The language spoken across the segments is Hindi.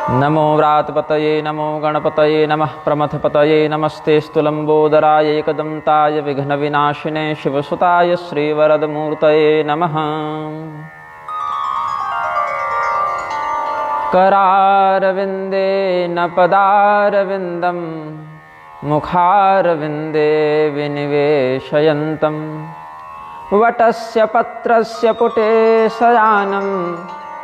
नमो व्रातपतये नमो गणपतये नमः प्रमथपतये नमस्तेस्तु लंबोदराय एकदंताय विघ्नविनाशिने शिवसुताय श्रीवरदमूर्तये नमः। करारविंदे न पदारविंदम मुखारविंदे विनिवेशयन्तम् वटस्य पत्रस्य पुटे शयानं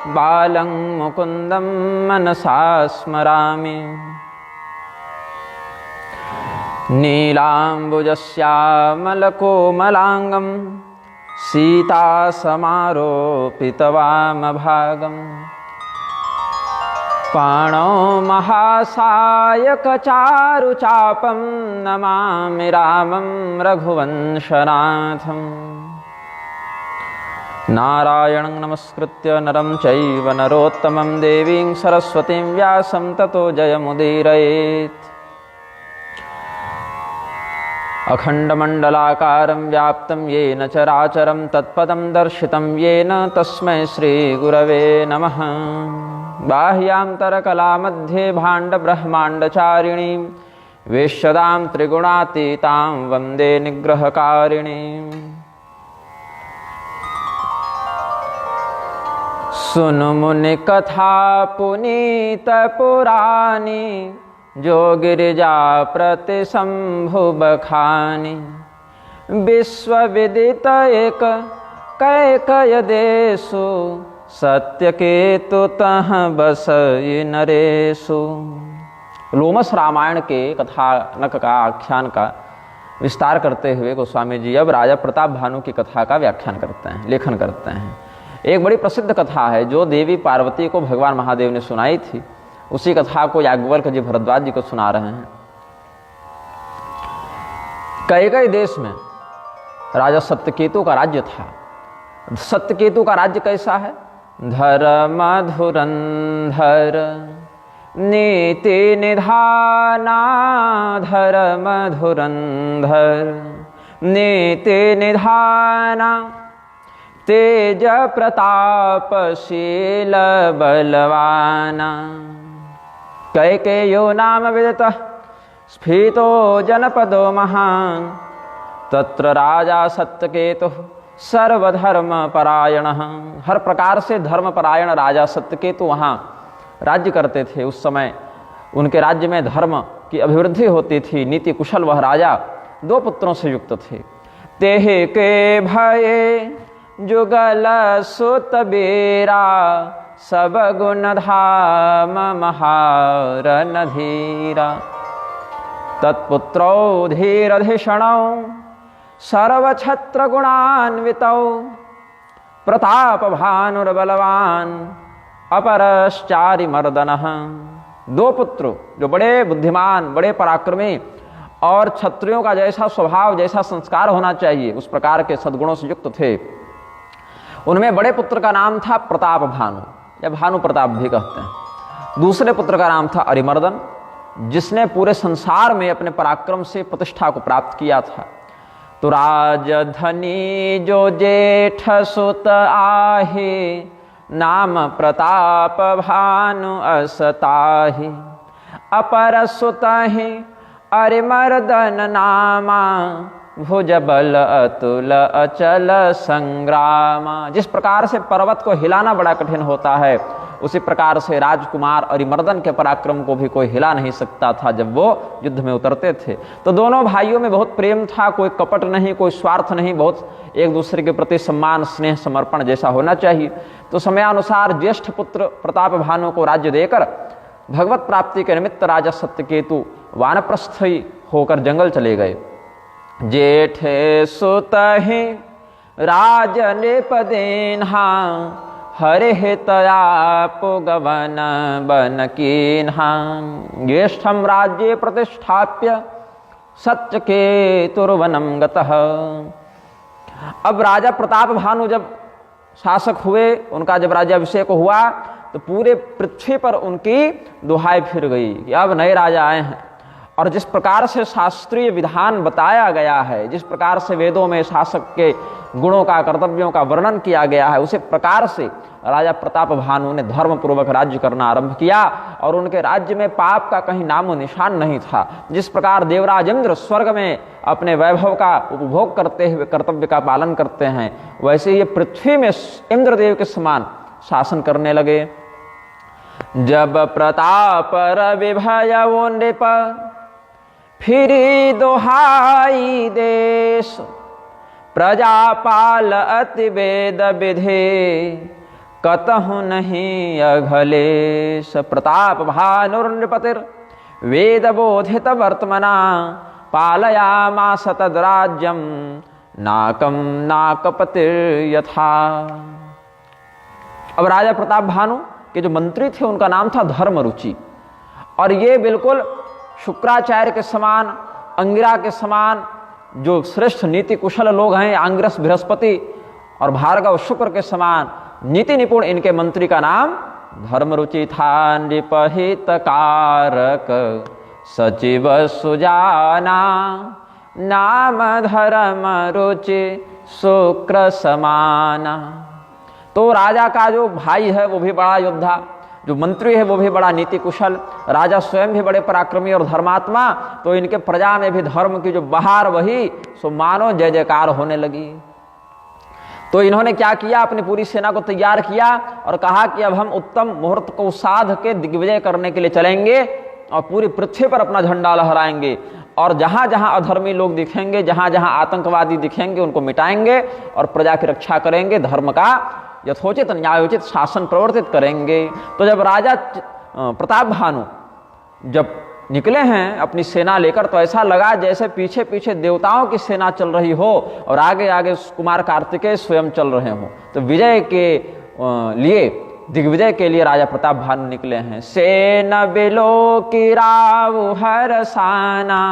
बालं मुकुन्दं मनसा स्मरामि। नीलाम्बुजश्यामलकोमलाङ्गं सीतासमारोपितवामभागं पाणौ महासायकचारुचापं नमामि रामं रघुवंशनाथम्। नारायणं नमस्कृत्य नरं चैव नरोत्तमं देवीं सरस्वतीं व्यासं ततो जयमुदीरयेत्। अखण्डमण्डलाकारं व्याप्तं येन चराचरं तत्पदं दर्शितं येन तस्मै श्रीगुरवे नमः। बाह्यान्तरकलामध्ये भाण्डब्रह्माण्डचारिणीं वेश्यदां त्रिगुणातीतां वन्दे निग्रहकारिणीम्। सुनु मुनि कथा पुनीत पुरानी जो गिरिजा प्रति शंभु बखानी। विश्वविदित एक कैकय देशु सत्य केतु तह बसई नरेशु। लोमस रामायण के कथानक का आख्यान का विस्तार करते हुए गोस्वामी जी अब राजा प्रताप भानु की कथा का व्याख्यान करते हैं, लेखन करते हैं। एक बड़ी प्रसिद्ध कथा है जो देवी पार्वती को भगवान महादेव ने सुनाई थी। उसी कथा को याज्ञवल्क्य जी भरद्वाज जी को सुना रहे हैं। कैकेयी देश में राजा सत्यकेतु का राज्य था। सत्यकेतु का राज्य कैसा है? धर्म धुरंधर नीति निधाना, धर्म धुरंधर नीति निधाना, तेज प्रतापशील बलवाना। कैकेयो नाम विदितः स्फीतो जनपदो महान्, तत्र राजा सत्यकेतुः सर्वधर्म परायणः। हर प्रकार से धर्मपरायण राजा सत्यकेतु वहाँ राज्य करते थे। उस समय उनके राज्य में धर्म की अभिवृद्धि होती थी। नीति कुशल वह राजा 2 पुत्रों से युक्त थे। तेहे के भये जुगल सुत बेरा, सब गुण धाम महारन धीरा। तत्पुत्रौ धीरधिषणौ सर्वछत्र गुणान्वितौ, प्रताप भानुर्बलवान् अपरश्चारि मर्दनः। 2 पुत्र जो बड़े बुद्धिमान, बड़े पराक्रमी और क्षत्रियों का जैसा स्वभाव, जैसा संस्कार होना चाहिए उस प्रकार के सद्गुणों से युक्त थे। उनमें बड़े पुत्र का नाम था प्रताप भानु या भानु प्रताप भी कहते हैं। दूसरे पुत्र का नाम था अरिमर्दन, जिसने पूरे संसार में अपने पराक्रम से प्रतिष्ठा को प्राप्त किया था। तो राजधनी जो जेठ सुत आहे, नाम प्रताप भानु असताहि। अपर सुत ही अरिमर्दन नामा, भुज बल अतुल अचल संग्रामा। जिस प्रकार से पर्वत को हिलाना बड़ा कठिन होता है, उसी प्रकार से राजकुमार अरिमर्दन के पराक्रम को भी कोई हिला नहीं सकता था जब वो युद्ध में उतरते थे। तो दोनों भाइयों में बहुत प्रेम था, कोई कपट नहीं, कोई स्वार्थ नहीं, बहुत एक दूसरे के प्रति सम्मान, स्नेह, समर्पण जैसा होना चाहिए। तो समयानुसार ज्येष्ठ पुत्र प्रताप भानु को राज्य देकर भगवत प्राप्ति के निमित्त राजा सत्यकेतु वानप्रस्थी होकर जंगल चले गए। जेठे सुतहि राजने पदेन्हा, हरे हितयाप गवन बन कीन्हा। ज्येष्ठम राज्ये प्रतिष्ठाप्य सत्यकेतुर्वनं गतः। अब राजा प्रताप भानु जब शासक हुए, उनका जब राज्याभिषेक हुआ तो पूरे पृथ्वी पर उनकी दुहाई फिर गई कि अब नए राजा आए हैं और जिस प्रकार से शास्त्रीय विधान बताया गया है, जिस प्रकार से वेदों में शासक के गुणों का, कर्तव्यों का वर्णन किया गया है, उसी प्रकार से राजा प्रताप भानु ने धर्मपूर्वक राज्य करना आरंभ किया और उनके राज्य में पाप का कहीं नामो निशान नहीं था। जिस प्रकार देवराज इंद्र स्वर्ग में अपने वैभव का उपभोग करते हुए कर्तव्य का पालन करते हैं, वैसे ये पृथ्वी में इंद्रदेव के समान शासन करने लगे। जब प्रताप रवि भयो नृप फिरी दोहाई देश, प्रजापाल अति वेद विधे कतहु नहीं अघलेश। प्रताप भानुर्नृपतिर वेद बोधित वर्तमना, पालयामास तद्राज्यम नाकम नाकपतिर यथा। अब राजा प्रताप भानु के जो मंत्री थे उनका नाम था धर्मरुचि, और ये बिल्कुल शुक्राचार्य के समान, अंगिरा के समान जो श्रेष्ठ नीति कुशल लोग हैं, अंगिरस बृहस्पति और भार्गव शुक्र के समान नीति निपुण इनके मंत्री का नाम धर्मरुचि था। नृपहित कारक सचिव सुजाना, नाम धर्मरुचि शुक्र समाना। तो राजा का जो भाई है वो भी बड़ा योद्धा, जो मंत्री है वो भी बड़ा नीति कुशल, राजा स्वयं भी बड़े पराक्रमी और धर्मात्मा, तो इनके प्रजा में भी धर्म की जो बहार वही सो मानो जय जयकार होने लगी। तो इन्होंने क्या किया, अपनी पूरी सेना को तैयार किया और कहा कि अब हम उत्तम मुहूर्त को साध के दिग्विजय करने के लिए चलेंगे और पूरी पृथ्वी पर अपना झंडा लहराएंगे, और जहां जहां अधर्मी लोग दिखेंगे, जहां जहां आतंकवादी दिखेंगे, उनको मिटाएंगे और प्रजा की रक्षा करेंगे, धर्म का यथोचित न्यायोचित शासन प्रवर्तित करेंगे। तो जब राजा प्रताप भानु जब निकले हैं अपनी सेना लेकर, तो ऐसा लगा जैसे पीछे पीछे देवताओं की सेना चल रही हो और आगे आगे कुमार कार्तिकेय स्वयं चल रहे हों। तो विजय के लिए, दिग्विजय के लिए राजा प्रताप भानु निकले हैं। सेना बिलो की राव हरसाना,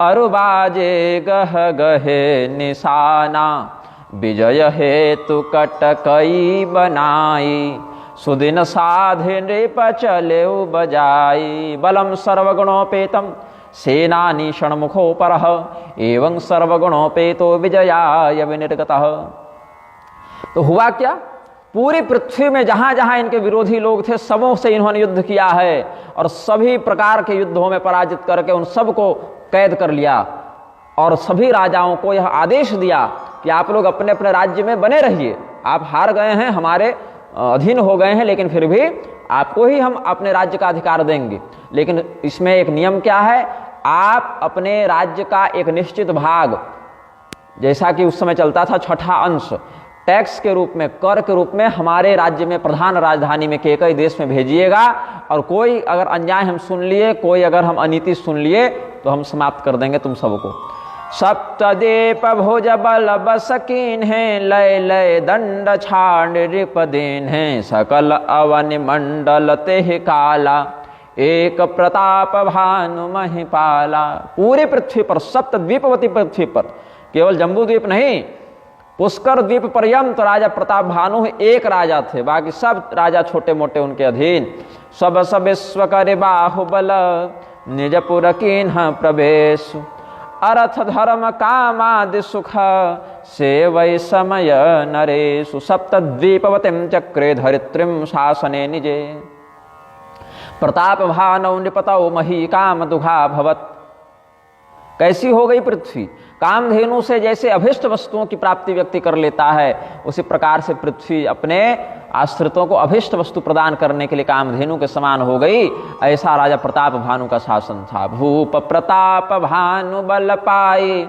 अरुबाजे गह गहे निशाना, विजय हेतु कटकई बनाई, सुदिन साधे नृप चले बजाई, बलम सर्वगुणोपेतम सेनानी षण्मुखोपरः, एवं सर्वगुणोपेतो विजयाय विनिर्गतः। तो हुआ क्या, पूरी पृथ्वी में जहां जहां इनके विरोधी लोग थे सबों से इन्होंने युद्ध किया है और सभी प्रकार के युद्धों में पराजित करके उन सबको कैद कर लिया, और सभी राजाओं को यह आदेश दिया कि आप लोग अपने अपने राज्य में बने रहिए, आप हार गए हैं, हमारे अधीन हो गए हैं, लेकिन फिर भी आपको ही हम अपने राज्य का अधिकार देंगे। लेकिन इसमें एक नियम क्या है, आप अपने राज्य का एक निश्चित भाग, जैसा कि उस समय चलता था छठा अंश, टैक्स के रूप में, कर के रूप में हमारे राज्य में प्रधान राजधानी में केकई देश में भेजिएगा, और कोई अगर अन्याय हम सुन लिए, कोई अगर हम अनीति सुन लिए, तो हम समाप्त कर देंगे तुम सबको। सप्तदीप भुज बल बसकीन है, लय लय दंड छाड़ नृपदेन है, सकल अवन मंडल तेह काला, एक प्रताप भानु महिपाला। पूरी पृथ्वी पर, सप्तद्वीपवती पृथ्वी पर, केवल जम्बू द्वीप नहीं, पुष्कर द्वीप पर्यंत राजा प्रताप भानु एक राजा थे, बाकी सब राजा छोटे मोटे उनके अधीन। सब सब विश्व करे बाहुबल, निजपुर कीन्ह प्रवेश, अर्थ धर्म कामादि सुख, सेवै समय नरेषु, सप्तद्वीपवतीं चक्रे धरित्रीं शासने निजे। प्रताप भानौ नृपतौ मही काम दुघा भवत्। कैसी हो गई पृथ्वी, कामधेनु से जैसे अभिष्ट वस्तुओं की प्राप्ति व्यक्ति कर लेता है, उसी प्रकार से पृथ्वी अपने आश्रितों को अभिष्ट वस्तु प्रदान करने के लिए कामधेनु के समान हो गई। ऐसा राजा प्रताप भानु का शासन था। भूप प्रताप भानु बल पाई,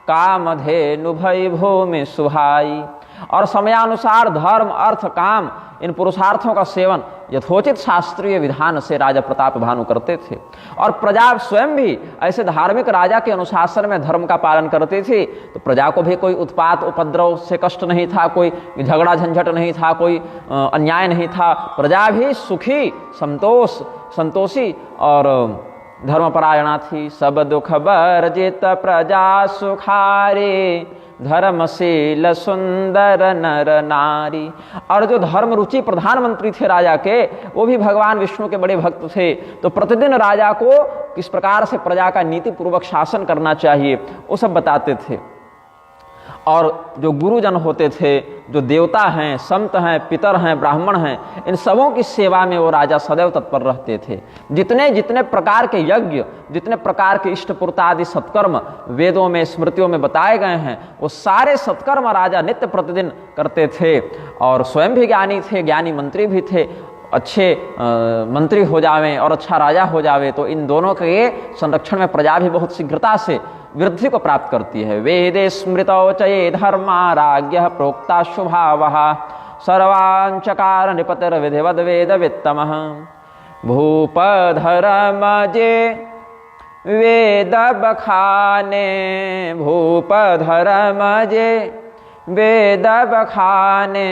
कामधेनु भई भूमि सुहाई। और समयानुसार धर्म, अर्थ, काम, इन पुरुषार्थों का सेवन यथोचित शास्त्रीय विधान से राजा प्रताप भानु करते थे, और प्रजा स्वयं भी ऐसे धार्मिक राजा के अनुशासन में धर्म का पालन करती थी। तो प्रजा को भी कोई उत्पात उपद्रव से कष्ट नहीं था, कोई झगड़ा झंझट नहीं था, कोई अन्याय नहीं था। प्रजा भी सुखी, संतोषी और धर्मपरायणा थी। सब दुख वर्जित प्रजा सुखारे, धर्मशील सुंदर नर नारी। और जो धर्म रुचि प्रधानमंत्री थे राजा के, वो भी भगवान विष्णु के बड़े भक्त थे। तो प्रतिदिन राजा को किस प्रकार से प्रजा का नीति पूर्वक शासन करना चाहिए वो सब बताते थे। और जो गुरुजन होते थे, जो देवता हैं, संत हैं, पितर हैं, ब्राह्मण हैं, इन सबों की सेवा में वो राजा सदैव तत्पर रहते थे। जितने जितने प्रकार के यज्ञ, जितने प्रकार के इष्टपूर्ता आदि सत्कर्म वेदों में स्मृतियों में बताए गए हैं, वो सारे सत्कर्म राजा नित्य प्रतिदिन करते थे। और स्वयं भी ज्ञानी थे, ज्ञानी मंत्री भी थे। अच्छे मंत्री हो जावें और अच्छा राजा हो जावे तो इन दोनों के संरक्षण में प्रजा भी बहुत शीघ्रता से वृद्धि को प्राप्त करती है। वेदे स्मृतौ च ये धर्मा राज्ञः प्रोक्ता शुभावः सर्वांचकार निपतिर विधिवद वेद वित्तमः। भूप धर्म जे वेद बखाने, भूप धर्म जे वेद बखाने,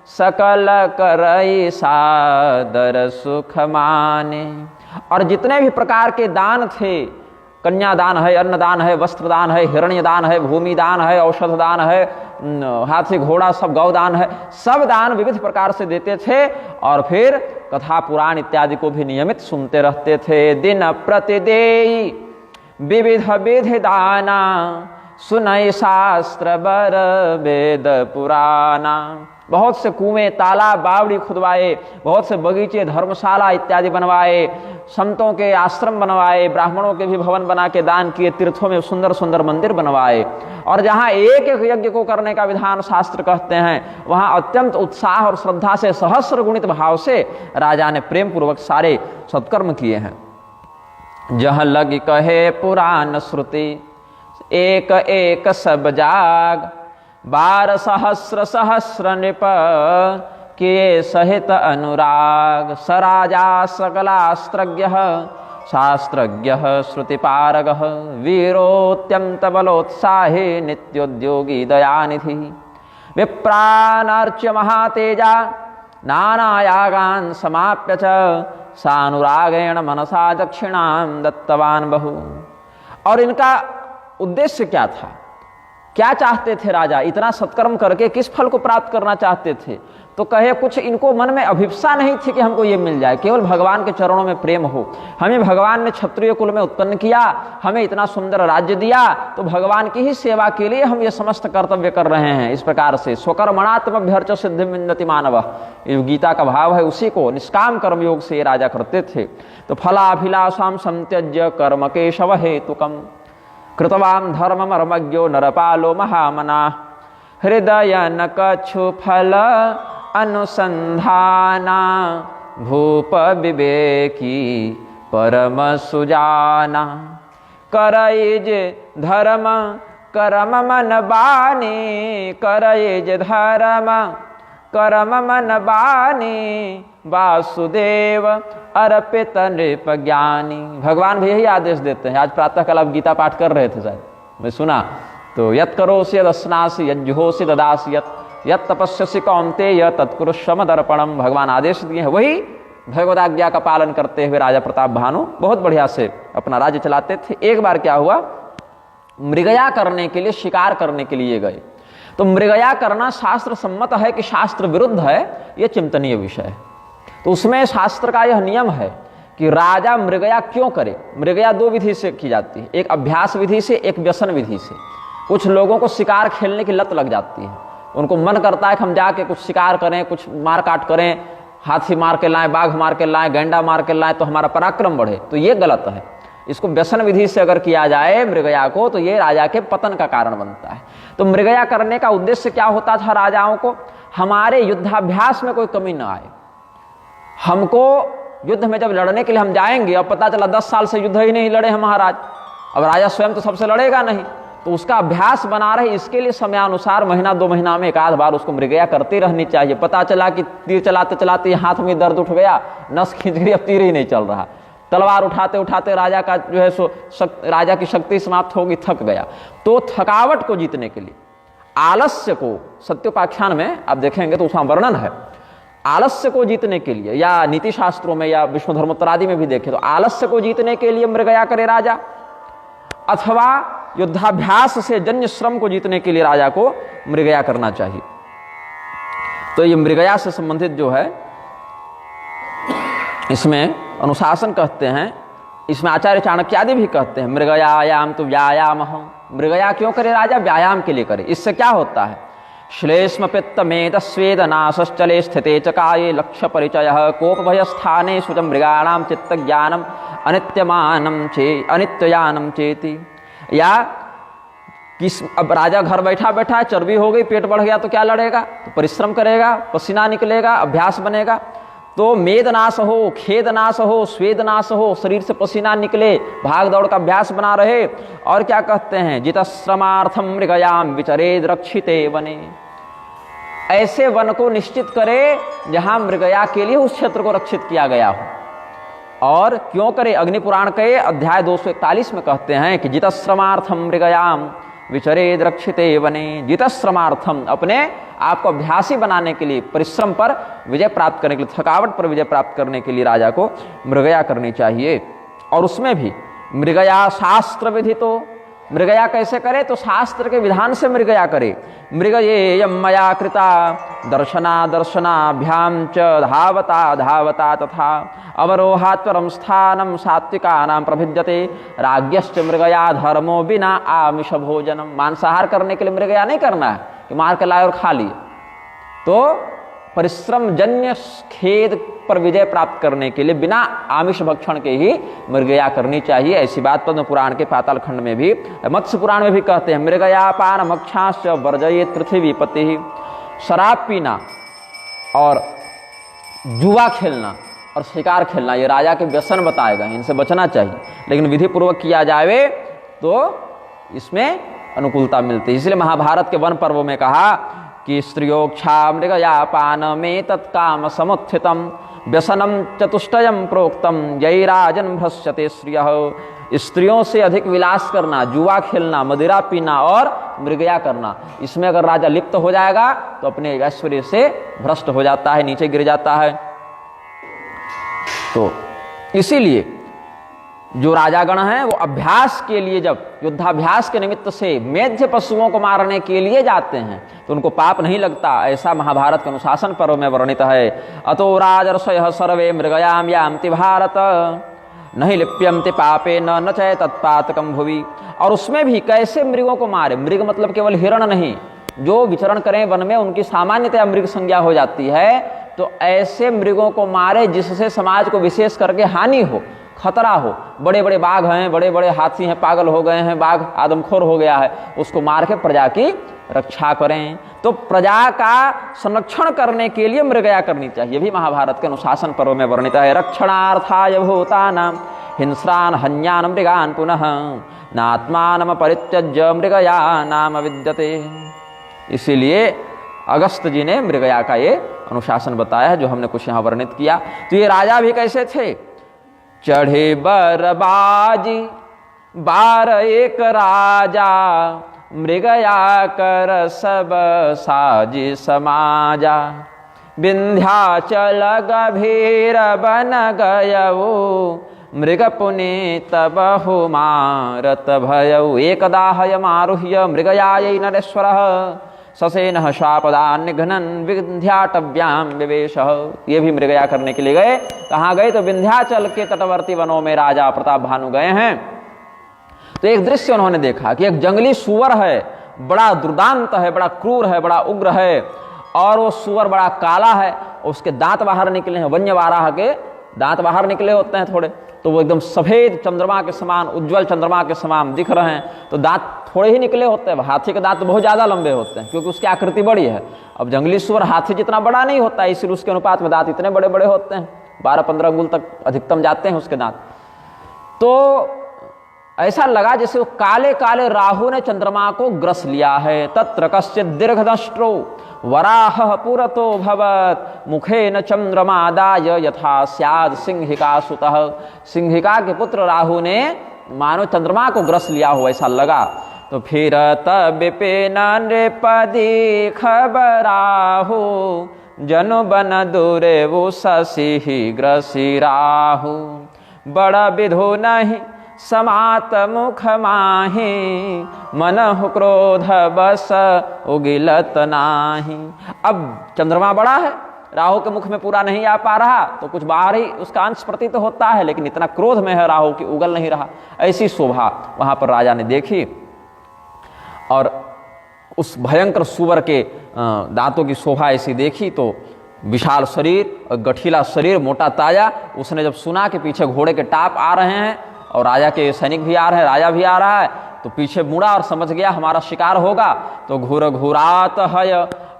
सकल करई सादर सुख माने। और जितने भी प्रकार के दान थे, कन्यादान है, अन्नदान है, वस्त्रदान है, हिरण्यदान है, भूमि दान है, औषध दान है, हाथी घोड़ा सब गौदान है, सब दान विविध प्रकार से देते थे। और फिर कथा पुराण इत्यादि को भी नियमित सुनते रहते थे। दिन प्रतिदेयी विविध विधि दाना, सुनय शास्त्र बर वेद पुराना। बहुत से कुएं, तालाब, बावड़ी खुदवाए, बहुत से बगीचे, धर्मशाला इत्यादि बनवाए, संतों के आश्रम बनवाए, ब्राह्मणों के भी भवन बना के दान किए, तीर्थों में सुंदर सुंदर मंदिर बनवाए। और जहाँ एक एक यज्ञ को करने का विधान शास्त्र कहते हैं, वहाँ अत्यंत उत्साह और श्रद्धा से, सहस्र गुणित भाव से राजा ने प्रेम पूर्वक सारे सत्कर्म किए हैं। जह लग कहे पुराण श्रुति, एक एक सब जाग, 12 सहस्र सहस्र नृप किए सहित अनुराग। सराजा सकलास्त्रज्ञ शास्त्रज्ञ श्रुतिपारग, वीरोत्यंत बलोत्साहे नित्योद्योगी दयानिधि। विप्रानर्च्य महातेजा नानायागान् समाप्य च, सानुरागेण मनसा दक्षिणां दत्तवान् बहु। और इनका उद्देश्य क्या था, क्या चाहते थे राजा? इतना सत्कर्म करके किस फल को प्राप्त करना चाहते थे? तो कहे कुछ इनको मन में अभिप्सा नहीं थी कि हमको ये मिल जाए, केवल भगवान के चरणों में प्रेम हो। हमें भगवान ने क्षत्रिय कुल में उत्पन्न किया, हमें इतना सुंदर राज्य दिया, तो भगवान की ही सेवा के लिए हम ये समस्त कर्तव्य कर रहे हैं। इस प्रकार से स्वकर्मणात्मभ्यर्च सिद्धिं विन्दति मानवः, ये गीता का भाव है, उसी को निष्काम कर्मयोग से ये राजा करते थे। तो फलाभिलाषां संत्यज्य कर्म केशव हेतुकम्, कृतवान् धर्ममर्मज्ञो नरपालो महामना। हृदय न कछु फल अनुसंधाना, भूप विवेकी परम सुजाना। करैज धर्म कर्म मन बानी, करैज धर्म कर्म मन बानी, वासुदेव अर्पित नृप ज्ञानी। भगवान भी यही आदेश देते हैं। आज प्रातः काल आप गीता पाठ कर रहे थे शायद, मैं सुना, तो यत् करोसि यदस्नासि यज्जुहोसि ददासि यत् तपस्यसि कौन्तेय तत्कुरुष्व मदर्पणम्। भगवान आदेश दिए हैं, वही भगवद आज्ञा का पालन करते हुए राजा प्रताप भानु बहुत बढ़िया से अपना राज्य चलाते थे। एक बार क्या हुआ, मृगया करने के लिए, शिकार करने के लिए गए। तो मृगया करना शास्त्र सम्मत है कि शास्त्र विरुद्ध है, यह चिंतनीय विषय है। तो उसमें शास्त्र का यह नियम है कि राजा मृगया क्यों करे। मृगया दो विधि से की जाती है, एक अभ्यास विधि से, एक व्यसन विधि से। कुछ लोगों को शिकार खेलने की लत लग जाती है, उनको मन करता है कि हम जाके कुछ शिकार करें, कुछ मार काट करें, हाथी मार के लाएं, बाघ मार के लाएं, गैंडा मार के लाएं, तो हमारा पराक्रम बढ़े। तो ये गलत है। इसको व्यसन विधि से अगर किया जाए मृगया को, तो ये राजा के पतन का कारण बनता है। तो मृगया करने का उद्देश्य क्या होता था राजाओं को, हमारे युद्धाभ्यास में कोई कमी न आए। हमको युद्ध में जब लड़ने के लिए हम जाएंगे, अब पता चला 10 साल से युद्ध ही नहीं लड़े हैं महाराज, अब राजा स्वयं तो सबसे लड़ेगा नहीं, तो उसका अभ्यास बना रहे, इसके लिए समयानुसार महीना 2 महीना में एक आध बार उसको मृगया करती रहनी चाहिए। पता चला कि तीर चलाते चलाते हाथ में दर्द उठ गया, नस खींच गई, अब तीर ही नहीं चल रहा, तलवार उठाते उठाते राजा का जो है सो राजा की शक्ति समाप्त होगी, थक गया। तो थकावट को जीतने के लिए, आलस्य को, सत्योपाख्यान में आप देखेंगे तो उसका वर्णन है, आलस्य को जीतने के लिए, या नीति शास्त्रों में या विष्णु धर्मोत्तर आदि में भी देखें तो आलस्य को जीतने के लिए मृगया करे राजा, अथवा युद्धाभ्यास से जन्य श्रम को जीतने के लिए राजा को मृगया करना चाहिए। तो ये मृगया से संबंधित जो है, इसमें अनुशासन कहते हैं, इसमें आचार्य चाणक्यादि भी कहते हैं मृगयायाम तो व्यायाम। मृगया क्यों करे राजा? व्यायाम के लिए करे। इससे क्या होता है? श्लेष्म पित्त मेद स्वेद नाशश्चले स्थिते च काये लक्ष्य परिचय कोप भय स्थाने सुच मृगाणाम चित्त ज्ञानम अनित्ययानम चेति। या किस, अब राजा घर बैठा बैठा चर्बी हो गई, पेट बढ़ गया तो क्या लड़ेगा? तो परिश्रम करेगा, पसीना निकलेगा, अभ्यास बनेगा। तो मेद नाश हो, खेद नाश हो, स्वेद नाश हो, शरीर से पसीना निकले, भाग दौड़ का अभ्यास बना रहे। और क्या कहते हैं? जितश्रमार्थम मृगयाम विचरेद रक्षिते वने। ऐसे वन को निश्चित करे जहां मृगया के लिए उस क्षेत्र को रक्षित किया गया हो। और क्यों करे? अग्नि पुराण के अध्याय 241 में कहते हैं कि जितश्रमार्थम मृगयाम विचरेद रक्षिते वने। जितश्रमार्थम, अपने आपको अभ्यासी बनाने के लिए, परिश्रम पर विजय प्राप्त करने के लिए, थकावट पर विजय प्राप्त करने के लिए राजा को मृगया करनी चाहिए। और उसमें भी मृगया शास्त्र विधितो। मृगया कैसे करे? तो शास्त्र के विधान से मृगया करे। मृगयेयं मया कृता दर्शना दर्शनाभ्याम च धावता धावता तथा अवरोहात्वरम स्थानम सात्विकानां प्रभिद्यते राज्ञश्च मृगया धर्मो बिना आमिष भोजनम। मांसाहार करने के लिए मृगया नहीं करना है कि मार के लाए और खा लिए। तो परिश्रम जन्य खेद पर विजय प्राप्त करने के लिए बिना आमिष भक्षण के ही मृगया करनी चाहिए। ऐसी बात पद्म पुराण के पाताल खंड में भी, मत्स्य पुराण में भी कहते हैं मृगया पान मक्षाश्च वर्जयेत् पृथ्वीपतिः। शराब पीना और जुआ खेलना और शिकार खेलना ये राजा के व्यसन बताएगा, इनसे बचना चाहिए। लेकिन विधि पूर्वक किया जाए तो इसमें अनुकूलता मिलती है। इसलिए महाभारत के वन पर्व में कहा कि स्त्रियोक्षा मृगया पान में तत्काम समुत्थितम व्यसनम चतुष्टयम प्रोक्तम जयराजन भ्रश्यते स्त्रियः। स्त्रियों से अधिक विलास करना, जुआ खेलना, मदिरा पीना और मृगया करना, इसमें अगर राजा लिप्त हो जाएगा तो अपने ऐश्वर्य से भ्रष्ट हो जाता है, नीचे गिर जाता है। तो इसीलिए जो राजागण हैं वो अभ्यास के लिए, जब युद्धाभ्यास के निमित्त से मेध्य पशुओं को मारने के लिए जाते हैं तो उनको पाप नहीं लगता। ऐसा महाभारत के अनुशासन पर्व में वर्णित है। अतो राजर्षयः सर्वे मृगयाम यान्ति भारत नहीं लिप्यन्ते पापे न चै तत्पातकम भुवि। और उसमें भी कैसे मृगों को मारे? मृग मतलब केवल हिरण नहीं, जो विचरण करें वन में उनकी सामान्यतया मृग संज्ञा हो जाती है। तो ऐसे मृगों को मारे जिससे समाज को विशेष करके हानि हो, खतरा हो। बड़े बड़े बाघ हैं, बड़े बड़े हाथी हैं, पागल हो गए हैं, बाघ आदमखोर हो गया है, उसको मार के प्रजा की रक्षा करें। तो प्रजा का संरक्षण करने के लिए मृगया करनी चाहिए, भी महाभारत के अनुशासन पर्व में वर्णित है। रक्षणार्थाय भूतानां हिंस्रान् हन्यान् मृगान् पुनः नात्मानं परित्यज्य मृगया नाम विद्यते। इसीलिए अगस्त जी ने मृगया का ये अनुशासन बताया है जो हमने कुछ यहाँ वर्णित किया। तो ये राजा भी कैसे थे? चढ़े बरबाजी बार एक राजा मृगया कर सब साजी समाजा विंध्याचल गभीर बन गयऊ मृग पुनीत बहु मारत भयऊ एकदा हयमारुह्य मृगयायै नरेश्वरः ससेनः शापदान् निघ्नन् विंध्याटव्याम विवेशः। ये भी मृगया करने के लिए गए। कहाँ गए? तो विंध्याचल के तटवर्ती वनों में राजा प्रताप भानु गए हैं। तो एक दृश्य उन्होंने देखा कि एक जंगली सुअर है, बड़ा दुर्दांत है, बड़ा क्रूर है, बड़ा उग्र है। और वो सुअर बड़ा काला है, उसके दांत बाहर निकले हैं, वन्य वाराह के दांत बाहर निकले होते हैं थोड़े, तो वो एकदम सफेद चंद्रमा के समान, उज्ज्वल चंद्रमा के समान दिख रहे हैं। तो दांत थोड़े ही निकले होते हैं, हाथी के दांत बहुत ज्यादा लंबे होते हैं क्योंकि उसकी आकृति बड़ी है। अब जंगली सुअर हाथी जितना बड़ा नहीं होता है, इसलिए उसके अनुपात में दांत इतने बड़े बड़े होते हैं, 12-15 अंगुल तक अधिकतम जाते हैं उसके दांत। तो ऐसा लगा जैसे वो काले काले राहु ने चंद्रमा को ग्रस लिया है। तत्र कश्चित् दीर्घदष्ट्रो वराह पुरतो भवत मुखेन चंद्रमादाय यथा स्याद सिंहिका सुतः। सिंहिका के पुत्र राहु ने मानो चंद्रमा को ग्रस लिया हो ऐसा लगा। तो फिर तब विपिन नृपदी खबराहु जनु बन दूरे वो शशि ग्रसी राहु बड़ा विधो नहीं समात मुख माही, मनहु क्रोध बस उगिलत नाही। अब चंद्रमा बड़ा है, राहु के मुख में पूरा नहीं आ पा रहा, तो कुछ बाहर ही उसका अंश प्रतीत होता है, लेकिन इतना क्रोध में है राहु कि उगल नहीं रहा। ऐसी शोभा वहां पर राजा ने देखी और उस भयंकर सुवर के दांतों की शोभा ऐसी देखी तो विशाल शरीर और गठीला शरीर, मोटा ताजा। उसने जब सुना कि पीछे घोड़े के टाप आ रहे हैं और राजा के सैनिक भी आ रहे हैं, राजा भी आ रहा है, तो पीछे मुड़ा और समझ गया हमारा शिकार होगा। तो घुर घुरात हय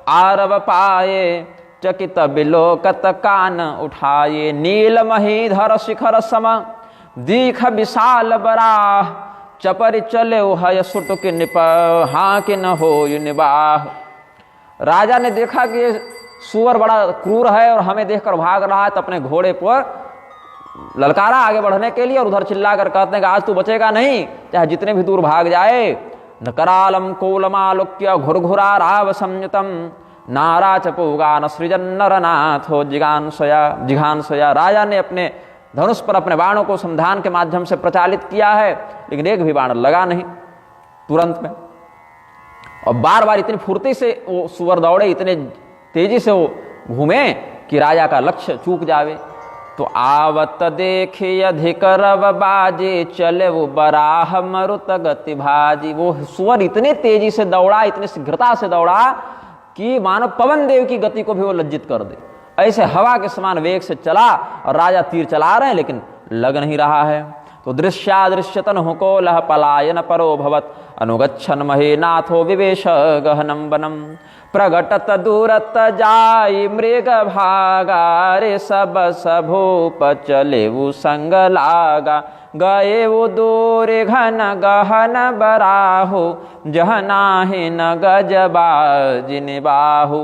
आरव पाए, चकित बिलोकत कान उठाए। नील महीधर शिखर सम दीख विशाल बराह, चपर चले हय सुटुक निप हाँ कि न हो निबाह। राजा ने देखा कि ये सुअर बड़ा क्रूर है और हमें देखकर भाग रहा है, तो अपने घोड़े पर ललकारा आगे बढ़ने के लिए और उधर चिल्ला कर कहते हैं कि आज तू बचेगा नहीं, चाहे जितने भी दूर भाग जाए। न करालम कोलमालोक्य घुरघुरा राव संयुतम, नारा चपोगा न सृजन नरनाथ हो जिघांसया। राजा ने अपने धनुष पर अपने बाणों को संधान के माध्यम से प्रचालित किया है, लेकिन एक भी बाण लगा नहीं तुरंत में। और बार बार इतनी फुर्ती से वो सुअर दौड़े, इतने तेजी से वो घूमे कि राजा का लक्ष्य चूक जावे। तो आवत देखे अधिक रव बाजे, चले वो बराह मरुत गति भाजी। वो सुअर इतने तेजी से दौड़ा, इतनी शीघ्रता से दौड़ा कि मानो पवन देव की गति को भी वो लज्जित कर दे। ऐसे हवा के समान वेग से चला और राजा तीर चला रहे हैं, लेकिन लग नहीं रहा है। तो दृश्यादृश्यतन हुको लह पलायन परो भवत, अनुगच्छन महे नाथो विवेश गहनम वनम। प्रगटत दूरत जाई मृग भागा, रे सब सभूप चले वो संग लागा। गए वो दूर घन गहन बराहु, जह नाहि न गजबा जिन बाहु।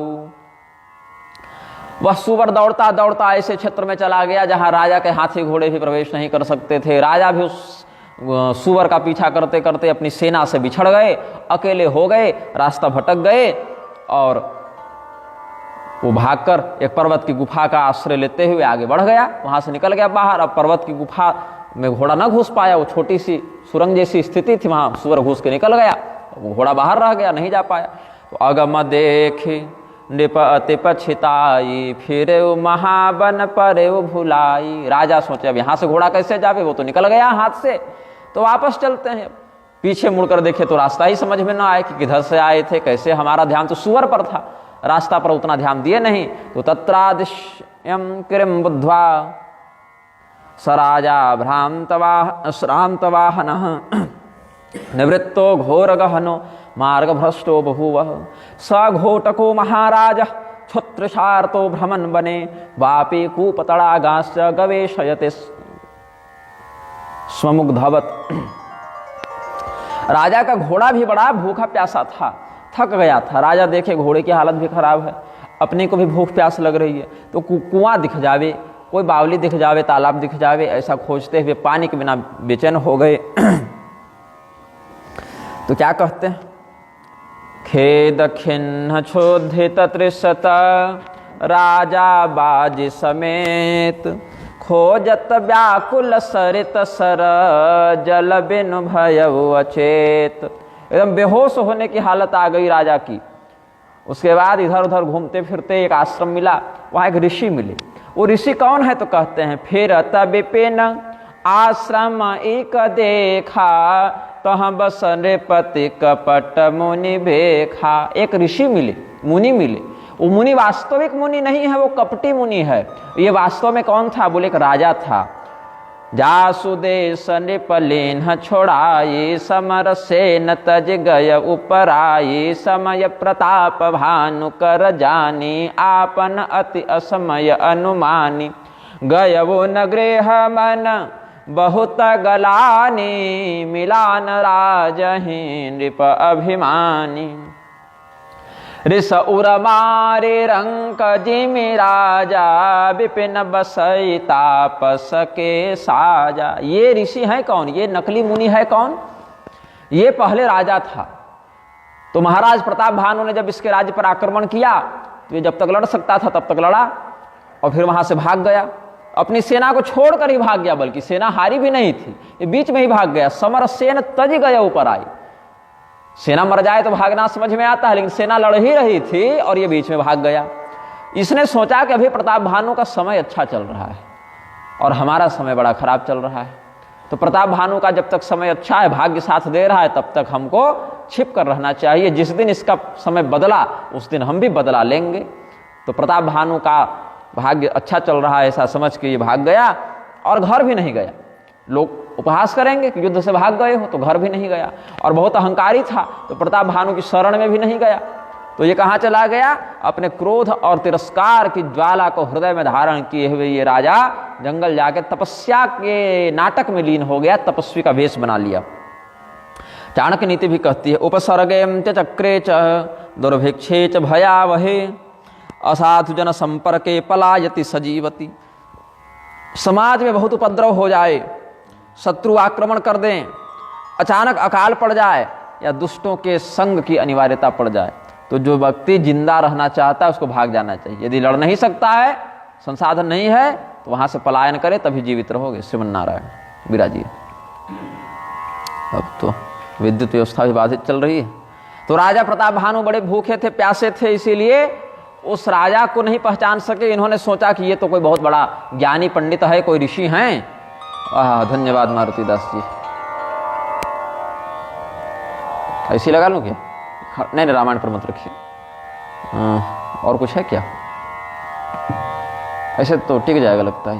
वह सुवर दौड़ता दौड़ता ऐसे क्षेत्र में चला गया जहां राजा के हाथी घोड़े भी प्रवेश नहीं कर सकते थे। राजा भी उस सुवर का पीछा करते करते अपनी सेना से बिछड़ गए, अकेले हो गए, रास्ता भटक गए और वो भागकर एक पर्वत की गुफा का आश्रय लेते हुए आगे बढ़ गया। वहां से निकल गया बाहर। अब पर्वत की गुफा में घोड़ा न घुस पाया, वो छोटी सी सुरंग जैसी स्थिति थी, वहां सुअर घुस के निकल गया, वो घोड़ा बाहर रह गया, नहीं जा पाया। तो अगम देखे नृप अति पछिताई, फिर महाबन परे भुलाई। राजा सोचे अब यहाँ से घोड़ा कैसे जावे, वो तो निकल गया हाथ से, तो वापस चलते हैं। पीछे मुड़कर देखे तो रास्ता ही समझ में न आए कि किधर से आए थे, कैसे। हमारा ध्यान तो सुअर पर था, रास्ता पर उतना ध्यान दिए नहीं। तो तत्रादिश्यम किरिम बुद्ध्वा सराजा श्रांतवाहन, निवृत्तो घोर गहनो मार्ग भ्रष्टो बहुवः। स घोटको महाराज क्षुत्रशार्तो भ्रमण बने, वापी कूपतड़ागाश्च गवेशयते स्वमुग्धवत्। राजा का घोड़ा भी बड़ा भूखा प्यासा था, थक गया था। राजा देखे घोड़े की हालत भी खराब है, अपने को भी भूख प्यास लग रही है, तो कुआं दिख जावे, कोई बावली दिख जावे, तालाब दिख जावे, ऐसा खोजते हुए पानी के बिना बेचैन हो गए। तो क्या कहते हैं, खेद खिन्न क्षोधित त्रिशत, राजा बाज समेत, खोजत व्याकुल सरित सर, जल बिनु भयउ अचेत। एकदम बेहोश होने की हालत आ गई राजा की। उसके बाद इधर उधर घूमते फिरते एक आश्रम मिला, वहां एक ऋषि मिले। वो ऋषि कौन है, तो कहते हैं फिर तबिपिन आश्रम एक देखा, तह बस नृपति कपट मुनि भेखा। एक ऋषि मिले, मुनि मिले। वो मुनि वास्तविक मुनि नहीं है, वो कपटी मुनि है। ये वास्तव में कौन था, बोले एक राजा था। जासुदेश नृपलेन छोड़ाई, समर सेन तज गय उपराई, समय प्रताप भानु कर जानी, आपन अति असमय अनुमानी। गय वो न गृह मन बहुत गलानी, मिलान राजहि नृप अभिमानी। ऋष उर मारे रंक जिमि राजा, विपिन बसई तापस के साजा। ये ऋषि है कौन, ये नकली मुनि है कौन, ये पहले राजा था। तो महाराज प्रताप भानु ने जब इसके राज्य पर आक्रमण किया, तो ये जब तक लड़ सकता था तब तक लड़ा और फिर वहां से भाग गया। अपनी सेना को छोड़कर ही भाग गया, बल्कि सेना हारी भी नहीं थी, ये बीच में ही भाग गया। समर सेन तज गया ऊपर आई। सेना मर जाए तो भागना समझ में आता है, लेकिन सेना लड़ ही रही थी और ये बीच में भाग गया। इसने सोचा कि अभी प्रताप भानु का समय अच्छा चल रहा है और हमारा समय बड़ा खराब चल रहा है, तो प्रताप भानु का जब तक समय अच्छा है, भाग्य साथ दे रहा है, तब तक हमको छिप कर रहना चाहिए। जिस दिन इसका समय बदला उस दिन हम भी बदला लेंगे। तो प्रताप भानु का भाग्य अच्छा चल रहा है ऐसा समझ के ये भाग गया और घर भी नहीं गया। लोग उपहास करेंगे कि युद्ध से भाग गए हो, तो घर भी नहीं गया। और बहुत अहंकारी था तो प्रताप भानु की शरण में भी नहीं गया। तो ये कहाँ चला गया? अपने क्रोध और तिरस्कार की ज्वाला को हृदय में धारण किए हुए ये राजा जंगल जाके तपस्या के नाटक में लीन हो गया, तपस्वी का वेश बना लिया। चाणक्य नीति भी कहती है, उपसर्गेम च चक्रे च दुर्भिक्षे च भयावहे असाधु जन संपर्के पलायति सजीवती। समाज में बहुत उपद्रव हो जाए, शत्रु आक्रमण कर दें, अचानक अकाल पड़ जाए या दुष्टों के संग की अनिवार्यता पड़ जाए, तो जो व्यक्ति जिंदा रहना चाहता है उसको भाग जाना चाहिए। यदि लड़ नहीं सकता है, संसाधन नहीं है, तो वहां से पलायन करे, तभी जीवित रहोगे। श्रीमन नारायण विराजिए। अब तो विद्युत व्यवस्था भी बाधित चल रही है। तो राजा प्रताप भानु बड़े भूखे थे, प्यासे थे, इसीलिए उस राजा को नहीं पहचान सके। इन्होंने सोचा कि ये तो कोई बहुत बड़ा ज्ञानी पंडित है, कोई ऋषि हैं। धन्यवाद मारुति दास जी। ऐसी लगा लूं क्या? नहीं, रामायण पर मत रखिए। और कुछ है क्या? ऐसे तो टिक जाएगा लगता है।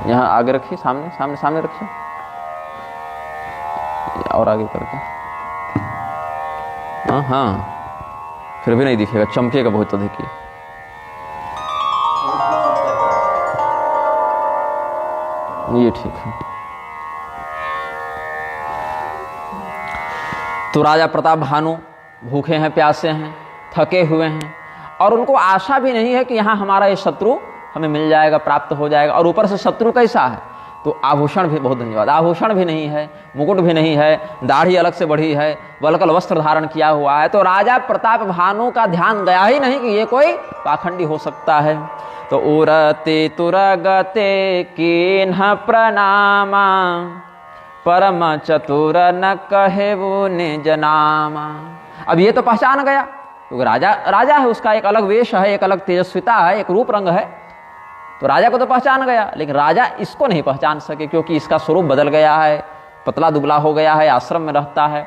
यहाँ आगे रखिए, सामने सामने सामने रखिए, और आगे करके। हाँ, फिर भी नहीं दिखेगा, चमकेगा बहुत अधिक। ये ठीक है। तो राजा प्रताप भानु भूखे हैं, प्यासे हैं, थके हुए हैं और उनको आशा भी नहीं है कि यहाँ हमारा ये शत्रु हमें मिल जाएगा, प्राप्त हो जाएगा। और ऊपर से शत्रु कैसा है? तो आभूषण भी, बहुत धन्यवाद, आभूषण भी नहीं है, मुकुट भी नहीं है, दाढ़ी अलग से बढ़ी है, वल्कल वस्त्र धारण किया हुआ है। तो राजा प्रताप भानु का ध्यान गया ही नहीं कि ये कोई पाखंडी हो सकता है। तो उरते तुरगते किन्ह प्रणामा परम चतुर न कहे वो निज नामा। अब ये तो पहचान गया, क्योंकि राजा है, उसका एक अलग वेश है, एक अलग तेजस्विता है, एक रूप रंग है। तो राजा को तो पहचान गया, लेकिन राजा इसको नहीं पहचान सके, क्योंकि इसका स्वरूप बदल गया है, पतला दुबला हो गया है, आश्रम में रहता है।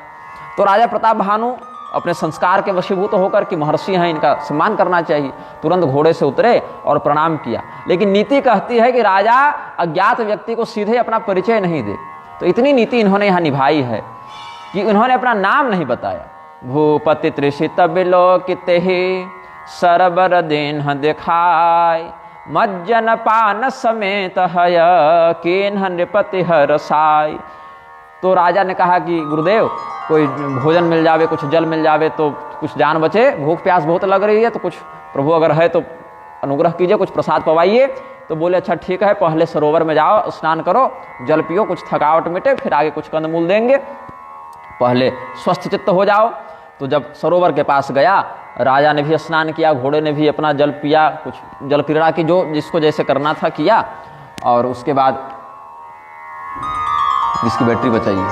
तो राजा प्रताप भानु अपने संस्कार के वशीभूत होकर कि महर्षि हैं, इनका सम्मान करना चाहिए, तुरंत घोड़े से उतरे और प्रणाम किया। लेकिन नीति कहती है कि राजा अज्ञात व्यक्ति को सीधे अपना परिचय नहीं दे। तो इतनी नीति इन्होंने यहाँ निभाई है कि उन्होंने अपना नाम नहीं बताया। भूपति त्रिषित बिलोकित ही सरबर दिन दिखाय मज्जन पान समेत हय किन्ह नृपति हरसाय। तो राजा ने कहा कि गुरुदेव, कोई भोजन मिल जावे, कुछ जल मिल जावे तो कुछ जान बचे, भूख प्यास बहुत लग रही है, तो कुछ प्रभु अगर है तो अनुग्रह कीजिए, कुछ प्रसाद पवाइए। तो बोले अच्छा ठीक है, पहले सरोवर में जाओ, स्नान करो, जल पियो, कुछ थकावट मिटे, फिर आगे कुछ कंदमूल देंगे, पहले स्वस्थ चित्त हो जाओ। तो जब सरोवर के पास गया, राजा ने भी स्नान किया, घोड़े ने भी अपना जल पिया, कुछ जल क्रीड़ा की जो जिसको जैसे करना था किया, और उसके बाद जिसकी बैटरी बचाइए,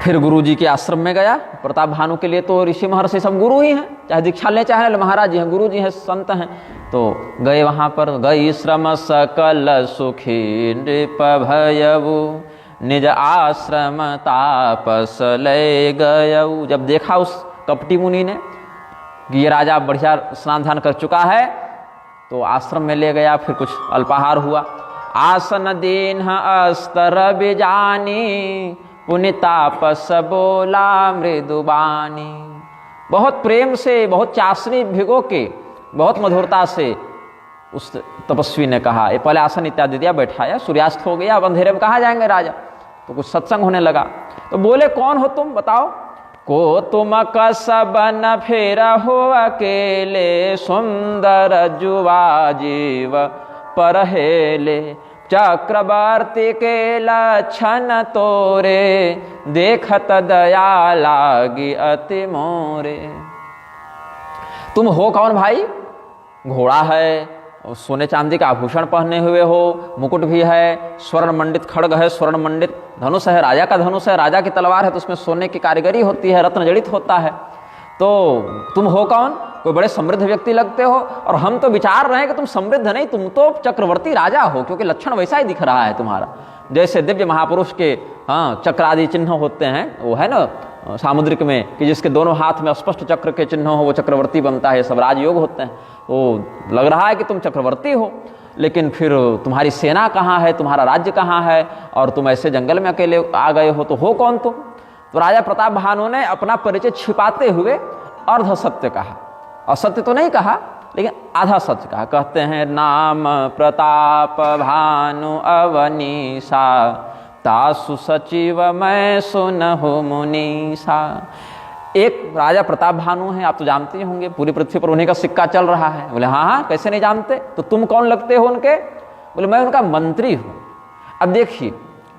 फिर गुरु जी के आश्रम में गया। प्रताप भानु के लिए तो ऋषि महर्षि सब गुरु ही हैं, चाहे दीक्षा ले चाहे महाराज जी हैं, गुरु जी हैं, संत हैं। तो गए वहाँ पर, गई श्रम सकल सुखी नृप भयऊ निज आश्रम तापस ले गयऊ। जब देखा उस कपटी मुनि ने कि ये राजा बढ़िया स्नान ध्यान कर चुका है, तो आश्रम में ले गया, फिर कुछ अल्पाहार हुआ। आसन दीन अस्तर बिजानी पुनितापस बोला मृदुबानी। बहुत प्रेम से, बहुत चाशनी भिगो के, बहुत मधुरता से उस तपस्वी ने कहा। ये पहले आसन इत्यादि दिया, बैठाया, सूर्यास्त हो गया, अब अंधेरे में कहाँ जाएंगे राजा। तो कुछ सत्संग होने लगा। तो बोले कौन हो तुम, बताओ। को तुम कसबन फेर हो अकेले सुंदर जुवा जीव परहेले चक्रवर्ती के लक्षण तोरे देखत दया लागी अति मोरे। तुम हो कौन भाई? घोड़ा है, सोने चांदी का आभूषण पहने हुए हो, मुकुट भी है, स्वर्ण मंडित खड्ग है, स्वर्ण मंडित धनुष है, राजा का धनुष है, राजा की तलवार है, तो उसमें सोने की कारीगरी होती है, रत्न जड़ित होता है। तो तुम हो कौन? कोई बड़े समृद्ध व्यक्ति लगते हो, और हम तो विचार रहे हैं कि तुम समृद्ध नहीं, तुम तो चक्रवर्ती राजा हो, क्योंकि लक्षण वैसा ही दिख रहा है तुम्हारा। जैसे दिव्य महापुरुष के चक्र आदि चिन्ह होते हैं, वो है ना सामुद्रिक में कि जिसके दोनों हाथ में स्पष्ट चक्र के चिन्ह हो वो चक्रवर्ती बनता है, सब राजयोग होते हैं। तो लग रहा है कि तुम चक्रवर्ती हो, लेकिन फिर तुम्हारी सेना कहाँ है, तुम्हारा राज्य कहाँ है, और तुम ऐसे जंगल में अकेले आ गए हो कौन तुम? तो राजा प्रताप भानु ने अपना परिचय छिपाते हुए अर्ध सत्य कहा, असत्य तो नहीं कहा लेकिन आधा सच कहा। कहते हैं नाम प्रताप भानु अवनीसा, तासु सचिव मैं सुनहु मुनीसा। एक राजा प्रताप भानु हैं, आप तो जानते ही होंगे, पूरी पृथ्वी पर उन्हीं का सिक्का चल रहा है। बोले हाँ हाँ, कैसे नहीं जानते? तो तुम कौन लगते हो उनके? बोले मैं उनका मंत्री हूँ। अब देखिए,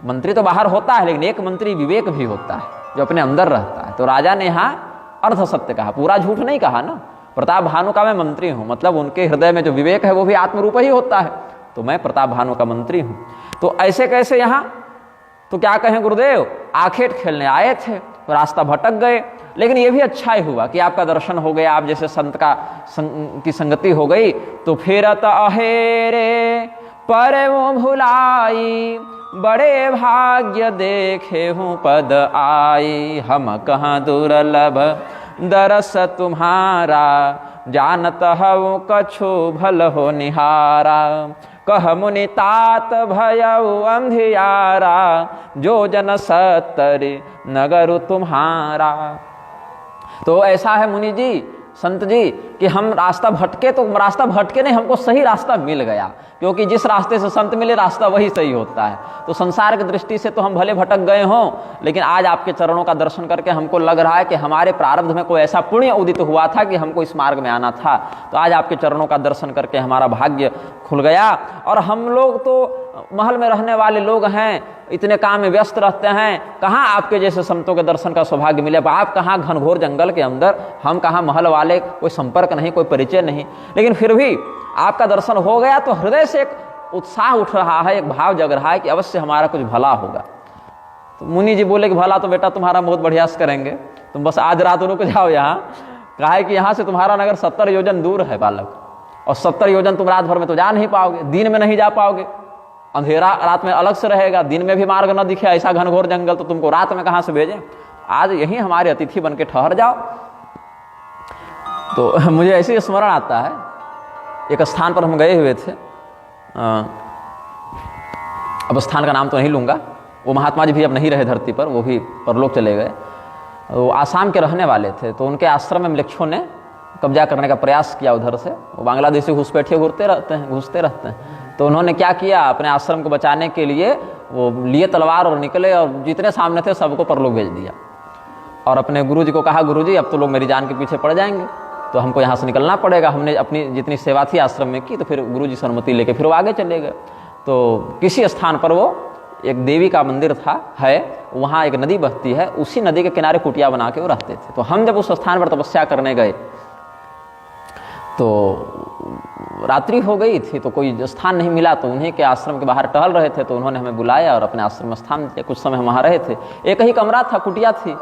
मंत्री तो बाहर होता है, लेकिन एक मंत्री विवेक भी होता है जो अपने अंदर रहता है। तो राजा ने यहाँ अर्ध सत्य कहा, पूरा झूठ नहीं कहा ना। प्रताप भानु का मैं मंत्री हूँ, मतलब उनके हृदय में जो विवेक है वो भी आत्मरूप ही होता है। तो मैं प्रताप भानु का मंत्री हूँ। तो ऐसे कैसे यहाँ? तो क्या कहें गुरुदेव, आखेट खेलने आए थे तो रास्ता भटक गए, लेकिन ये भी अच्छा ही हुआ कि आपका दर्शन हो गया, आप जैसे संत की संगति हो गई। तो फिरत अहेरे पर वो भुलाई, बड़े भाग्य देखे हूँ पद आई। हम कहाँ दुर्लभ दरस तुम्हारा, जानत हूँ कछु भल हो निहारा। कह मुनि तात भयउ अंधियारा, जो जन सत्तरि नगर तुम्हारा। तो ऐसा है मुनि जी, संत जी, कि हम रास्ता भटके तो रास्ता भटके नहीं, हमको सही रास्ता मिल गया, क्योंकि जिस रास्ते से संत मिले रास्ता वही सही होता है। तो संसार की दृष्टि से तो हम भले भटक गए हों, लेकिन आज आपके चरणों का दर्शन करके हमको लग रहा है कि हमारे प्रारब्ध में कोई ऐसा पुण्य उदित हुआ था कि हमको इस मार्ग में आना था। तो आज आपके चरणों का दर्शन करके हमारा भाग्य खुल गया। और हम लोग तो महल में रहने वाले लोग हैं, इतने काम में व्यस्त रहते हैं, कहाँ आपके जैसे संतों के दर्शन का सौभाग्य मिले। आप कहाँ घनघोर जंगल के अंदर, हम कहाँ महल वाले, कोई संपर्क नहीं, कोई परिचय नहीं, लेकिन फिर भी आपका दर्शन हो गया तो हृदय से एक उत्साह उठ रहा है, एक भाव जग रहा है कि अवश्य हमारा कुछ भला होगा। तो मुनि जी बोले कि भला तो बेटा तुम्हारा बहुत बढ़िया से करेंगे, तुम बस आज रात रुक जाओ यहाँ। कहा है कि यहाँ से तुम्हारा नगर 70 योजन दूर है बालक, और 70 योजन तुम रात भर में तो जा नहीं पाओगे, दिन में नहीं जा पाओगे, अंधेरा रात में अलग से रहेगा, दिन में भी मार्ग न दिखे ऐसा घनघोर जंगल, तो तुमको रात में कहाँ से भेजें? आज यहीं हमारे अतिथि बन के ठहर जाओ। तो मुझे ऐसे स्मरण आता है, एक स्थान पर हम गए हुए थे, अब स्थान का नाम तो नहीं लूँगा, वो महात्मा जी भी अब नहीं रहे धरती पर, वो भी परलोक चले गए। वो आसाम के रहने वाले थे, तो उनके आश्रम में मलेच्छों ने कब्जा करने का प्रयास किया उधर से। वो बांग्लादेशी घुसपैठिए घूमते रहते हैं। तो उन्होंने क्या किया, अपने आश्रम को बचाने के लिए वो लिए तलवार और निकले, और जितने सामने थे सबको परलोक भेज दिया। और अपने गुरुजी को कहा, गुरुजी अब तो लोग मेरी जान के पीछे पड़ जाएंगे, तो हमको यहाँ से निकलना पड़ेगा। हमने अपनी जितनी सेवा थी आश्रम में की, तो फिर गुरुजी से अनुमति लेके फिर वो आगे चले गए। तो किसी स्थान पर वो एक देवी का मंदिर है, वहाँ एक नदी बहती है, उसी नदी के किनारे कुटिया बना के वो रहते थे। तो हम जब उस स्थान पर तपस्या करने गए तो रात्रि हो गई थी, तो कोई स्थान नहीं मिला, तो उन्हीं के आश्रम के बाहर टहल रहे थे, तो उन्होंने हमें बुलाया और अपने आश्रम में स्थान दिया। कुछ समय हम वहाँ रहे थे, एक ही कमरा था, कुटिया थी,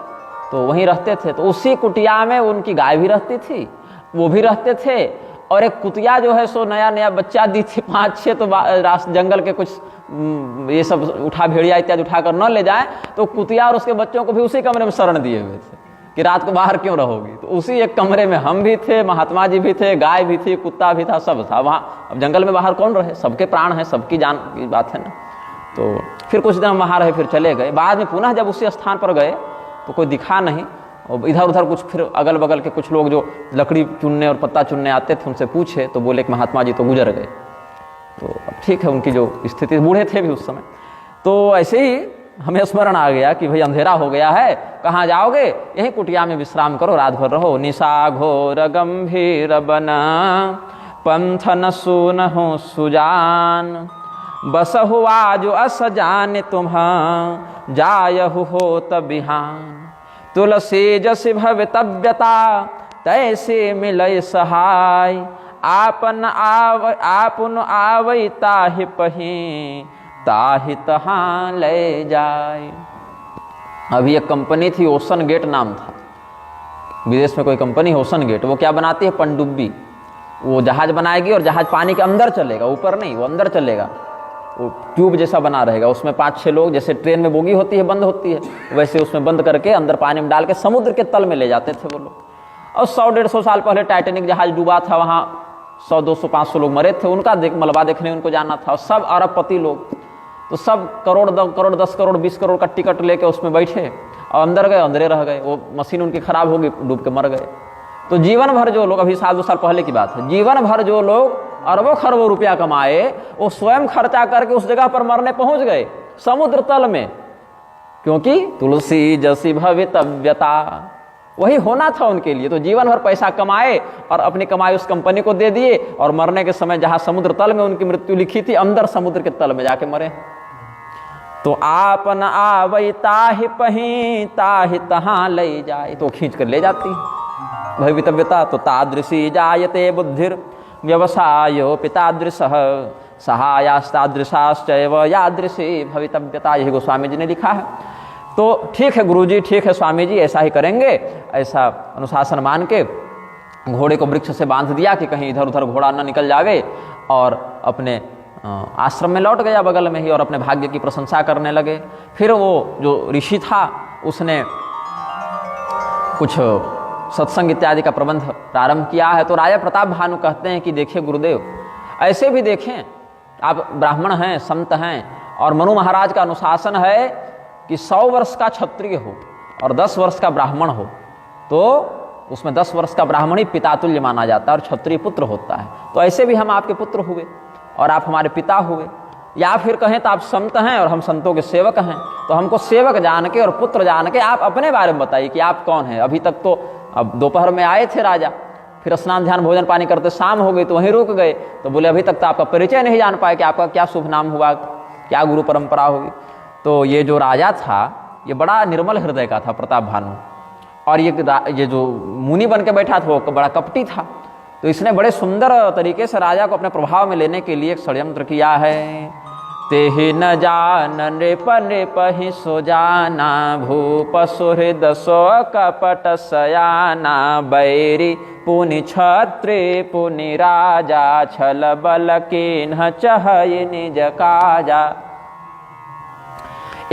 तो वहीं रहते थे। तो उसी कुटिया में उनकी गाय भी रहती थी, वो भी रहते थे, और एक कुतिया जो है सो नया नया बच्चा दी थी 5-6, तो जंगल के कुछ ये सब उठा भेड़िया इत्यादि उठाकर न ले जाए, तो कुतिया और उसके बच्चों को भी उसी कमरे में शरण दिए हुए थे कि रात को बाहर क्यों रहोगी। तो उसी एक कमरे में हम भी थे, महात्मा जी भी थे, गाय भी थी, कुत्ता भी था, सब था वहाँ। अब जंगल में बाहर कौन रहे, सबके प्राण है, सबकी जान की बात है ना। तो फिर कुछ दिन हम वहाँ रहे, फिर चले गए। बाद में पुनः जब उसी स्थान पर गए तो कोई दिखा नहीं, और इधर उधर कुछ फिर अगल बगल के कुछ लोग जो लकड़ी चुनने और पत्ता चुनने आते थे उनसे पूछे, तो बोले कि महात्मा जी तो गुजर गए। तो अब ठीक है, उनकी जो स्थिति, बूढ़े थे भी उस समय। तो ऐसे ही हमें स्मरण आ गया कि भाई अंधेरा हो गया है, कहाँ जाओगे, यहीं कुटिया में विश्राम करो, रात भर रहो। निशा घोर गंभीर बना, पंथ न सुनहु सुजान, बसहु आजु अस जान तुम्हां, जायहु होत बिहान। तुलसी जस भवितव्यता, तैसे मिलय सहाय, आपन आवई ताहि पही ताहि तहाँ ले जाए। अभी एक कंपनी थी, ओशन गेट नाम था, विदेश में कोई कंपनी ओशन गेट, वो क्या बनाती है, पनडुब्बी। वो जहाज बनाएगी और जहाज पानी के अंदर चलेगा, ऊपर नहीं, वो अंदर चलेगा, वो ट्यूब जैसा बना रहेगा, उसमें 5-6 लोग, जैसे ट्रेन में बोगी होती है बंद होती है, वैसे उसमें बंद करके अंदर पानी में डाल के समुद्र के तल में ले जाते थे वो लोग। और 100-150 साल पहले टाइटैनिक जहाज डूबा था, वहाँ 100-200-500 लोग मरे थे, उनका मलबा देखने उनको जाना था, और सब अरबपति लोग, तो सब करोड़ 10 करोड़ 20 करोड़ का टिकट लेके उसमें बैठे और अंदर गए, अंदरे रह गए, वो मशीन उनकी खराब हो गई, डूब के मर गए। तो जीवन भर जो लोग, अभी 1-2 साल पहले की बात है, जीवन भर जो लोग अरबों खरबों रुपया कमाए, वो स्वयं खर्चा करके उस जगह पर मरने पहुंच गए, समुद्र तल में, क्योंकि तुलसी जसी भवितव्यता, वही होना था उनके लिए। तो जीवन भर पैसा कमाए और अपनी कमाई उस कंपनी को दे दिए, और मरने के समय जहां समुद्र तल में उनकी मृत्यु लिखी थी, अंदर समुद्र के तल में जाके मरे। तो आपन आवई ताहि पही ताहि तहाँ ले जाए, तो खींच कर ले जाती भवितव्यता। तो तादृशी जायते बुद्धिर व्यवसायो पितादृशः सहायास्तादृशाश्चैव यादृशी भवितव्यता, यही गोस्वामी जी ने लिखा है। तो ठीक है गुरुजी, ठीक है स्वामी जी, ऐसा ही करेंगे। ऐसा अनुशासन मान के घोड़े को वृक्ष से बांध दिया कि कहीं इधर उधर घोड़ा न निकल जावे, और अपने आश्रम में लौट गया बगल में ही, और अपने भाग्य की प्रशंसा करने लगे। फिर वो जो ऋषि था उसने कुछ सत्संग इत्यादि का प्रबंध प्रारंभ किया है। तो राजा प्रताप भानु कहते हैं कि देखिए गुरुदेव, ऐसे भी देखें, आप ब्राह्मण हैं, संत हैं, और मनु महाराज का अनुशासन है कि 100 वर्ष का क्षत्रिय हो और 10 वर्ष का ब्राह्मण हो, तो उसमें 10 वर्ष का ब्राह्मण ही पितातुल्य माना जाता है और क्षत्रिय पुत्र होता है। तो ऐसे भी हम आपके पुत्र हुए और आप हमारे पिता हुए, या फिर कहें तो आप संत हैं और हम संतों के सेवक हैं। तो हमको सेवक जान के और पुत्र जान के आप अपने बारे में बताइए कि आप कौन हैं। अभी तक तो, अब दोपहर में आए थे राजा, फिर स्नान ध्यान भोजन पानी करते शाम हो गई तो वहीं रुक गए। तो बोले अभी तक तो आपका परिचय नहीं जान पाए कि आपका क्या शुभ नाम हुआ, क्या गुरु परंपरा होगी। तो ये जो राजा था ये बड़ा निर्मल हृदय का था प्रताप भानु, और ये जो मुनि बन के बैठा था वो बड़ा कपटी था। तो इसने बड़े सुंदर तरीके से राजा को अपने प्रभाव में लेने के लिए एक षड्यंत्र किया है। तेहि न जान नृप नृपहि सो जाना, भूप सुहृद सो कपट सयाना, बैरी पुनि क्षत्रि पुनि राजा, छल बल कीन्ह चहई निज काजा।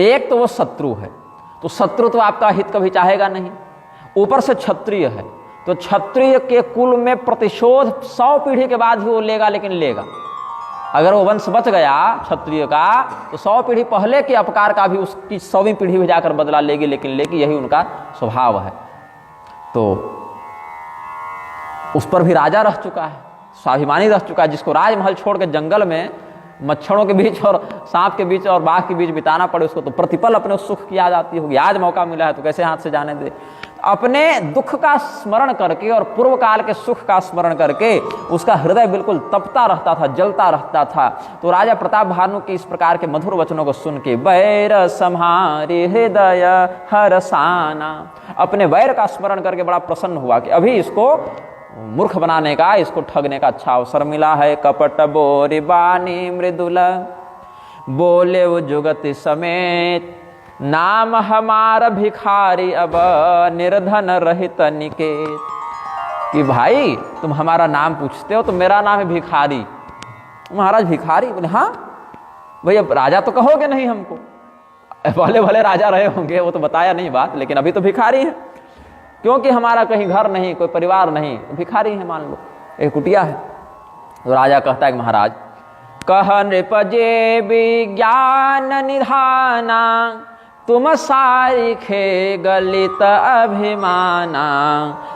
एक तो वो शत्रु है, तो शत्रु तो आपका हित कभी चाहेगा नहीं, ऊपर से क्षत्रिय है, तो क्षत्रिय के कुल में प्रतिशोध 100 पीढ़ी के बाद ही वो लेगा, लेकिन लेगा। अगर वो वंश बच गया क्षत्रिय का तो 100 पीढ़ी पहले के अपकार का भी उसकी 100वीं पीढ़ी भी जाकर बदला लेगी, लेकिन लेगी, यही उनका स्वभाव है। तो उस पर भी राजा रह चुका है, स्वाभिमानी रह चुका है, जिसको राजमहल छोड़ के जंगल में मच्छरों के बीच और सांप के बीच और बाघ के बीच बिताना पड़े, उसको तो प्रतिपल अपने सुख की याद आती होगी। आज मौका मिला है तो कैसे हाथ से जाने दे। अपने दुख का स्मरण करके और पूर्व काल के सुख का स्मरण करके उसका हृदय बिल्कुल तपता रहता था, जलता रहता था। तो राजा प्रताप भानु के इस प्रकार के मधुर वचनों को सुन के वैर सम्हारि हृदय हरसाना, अपने वैर का स्मरण करके बड़ा प्रसन्न हुआ कि अभी इसको मूर्ख बनाने का, इसको ठगने का अच्छा अवसर मिला है। कपट बोरि बानी मृदुल बोले वो जुगति समेत, नाम हमारा भिखारी अब निर्धन रहित निकेत। कि भाई तुम हमारा नाम पूछते हो तो मेरा नाम है भिखारी। महाराज भिखारी? बोले हाँ भैया, राजा तो कहोगे नहीं हमको, भले भले राजा रहे होंगे, वो तो बताया नहीं बात, लेकिन अभी तो भिखारी है, क्योंकि हमारा कहीं घर नहीं, कोई परिवार नहीं, भिखारी है, मान लो एक कुटिया है। तो राजा कहता है कि महाराज कह नृपजे विज्ञान निधाना, तुम सारिखे गलित अभिमाना,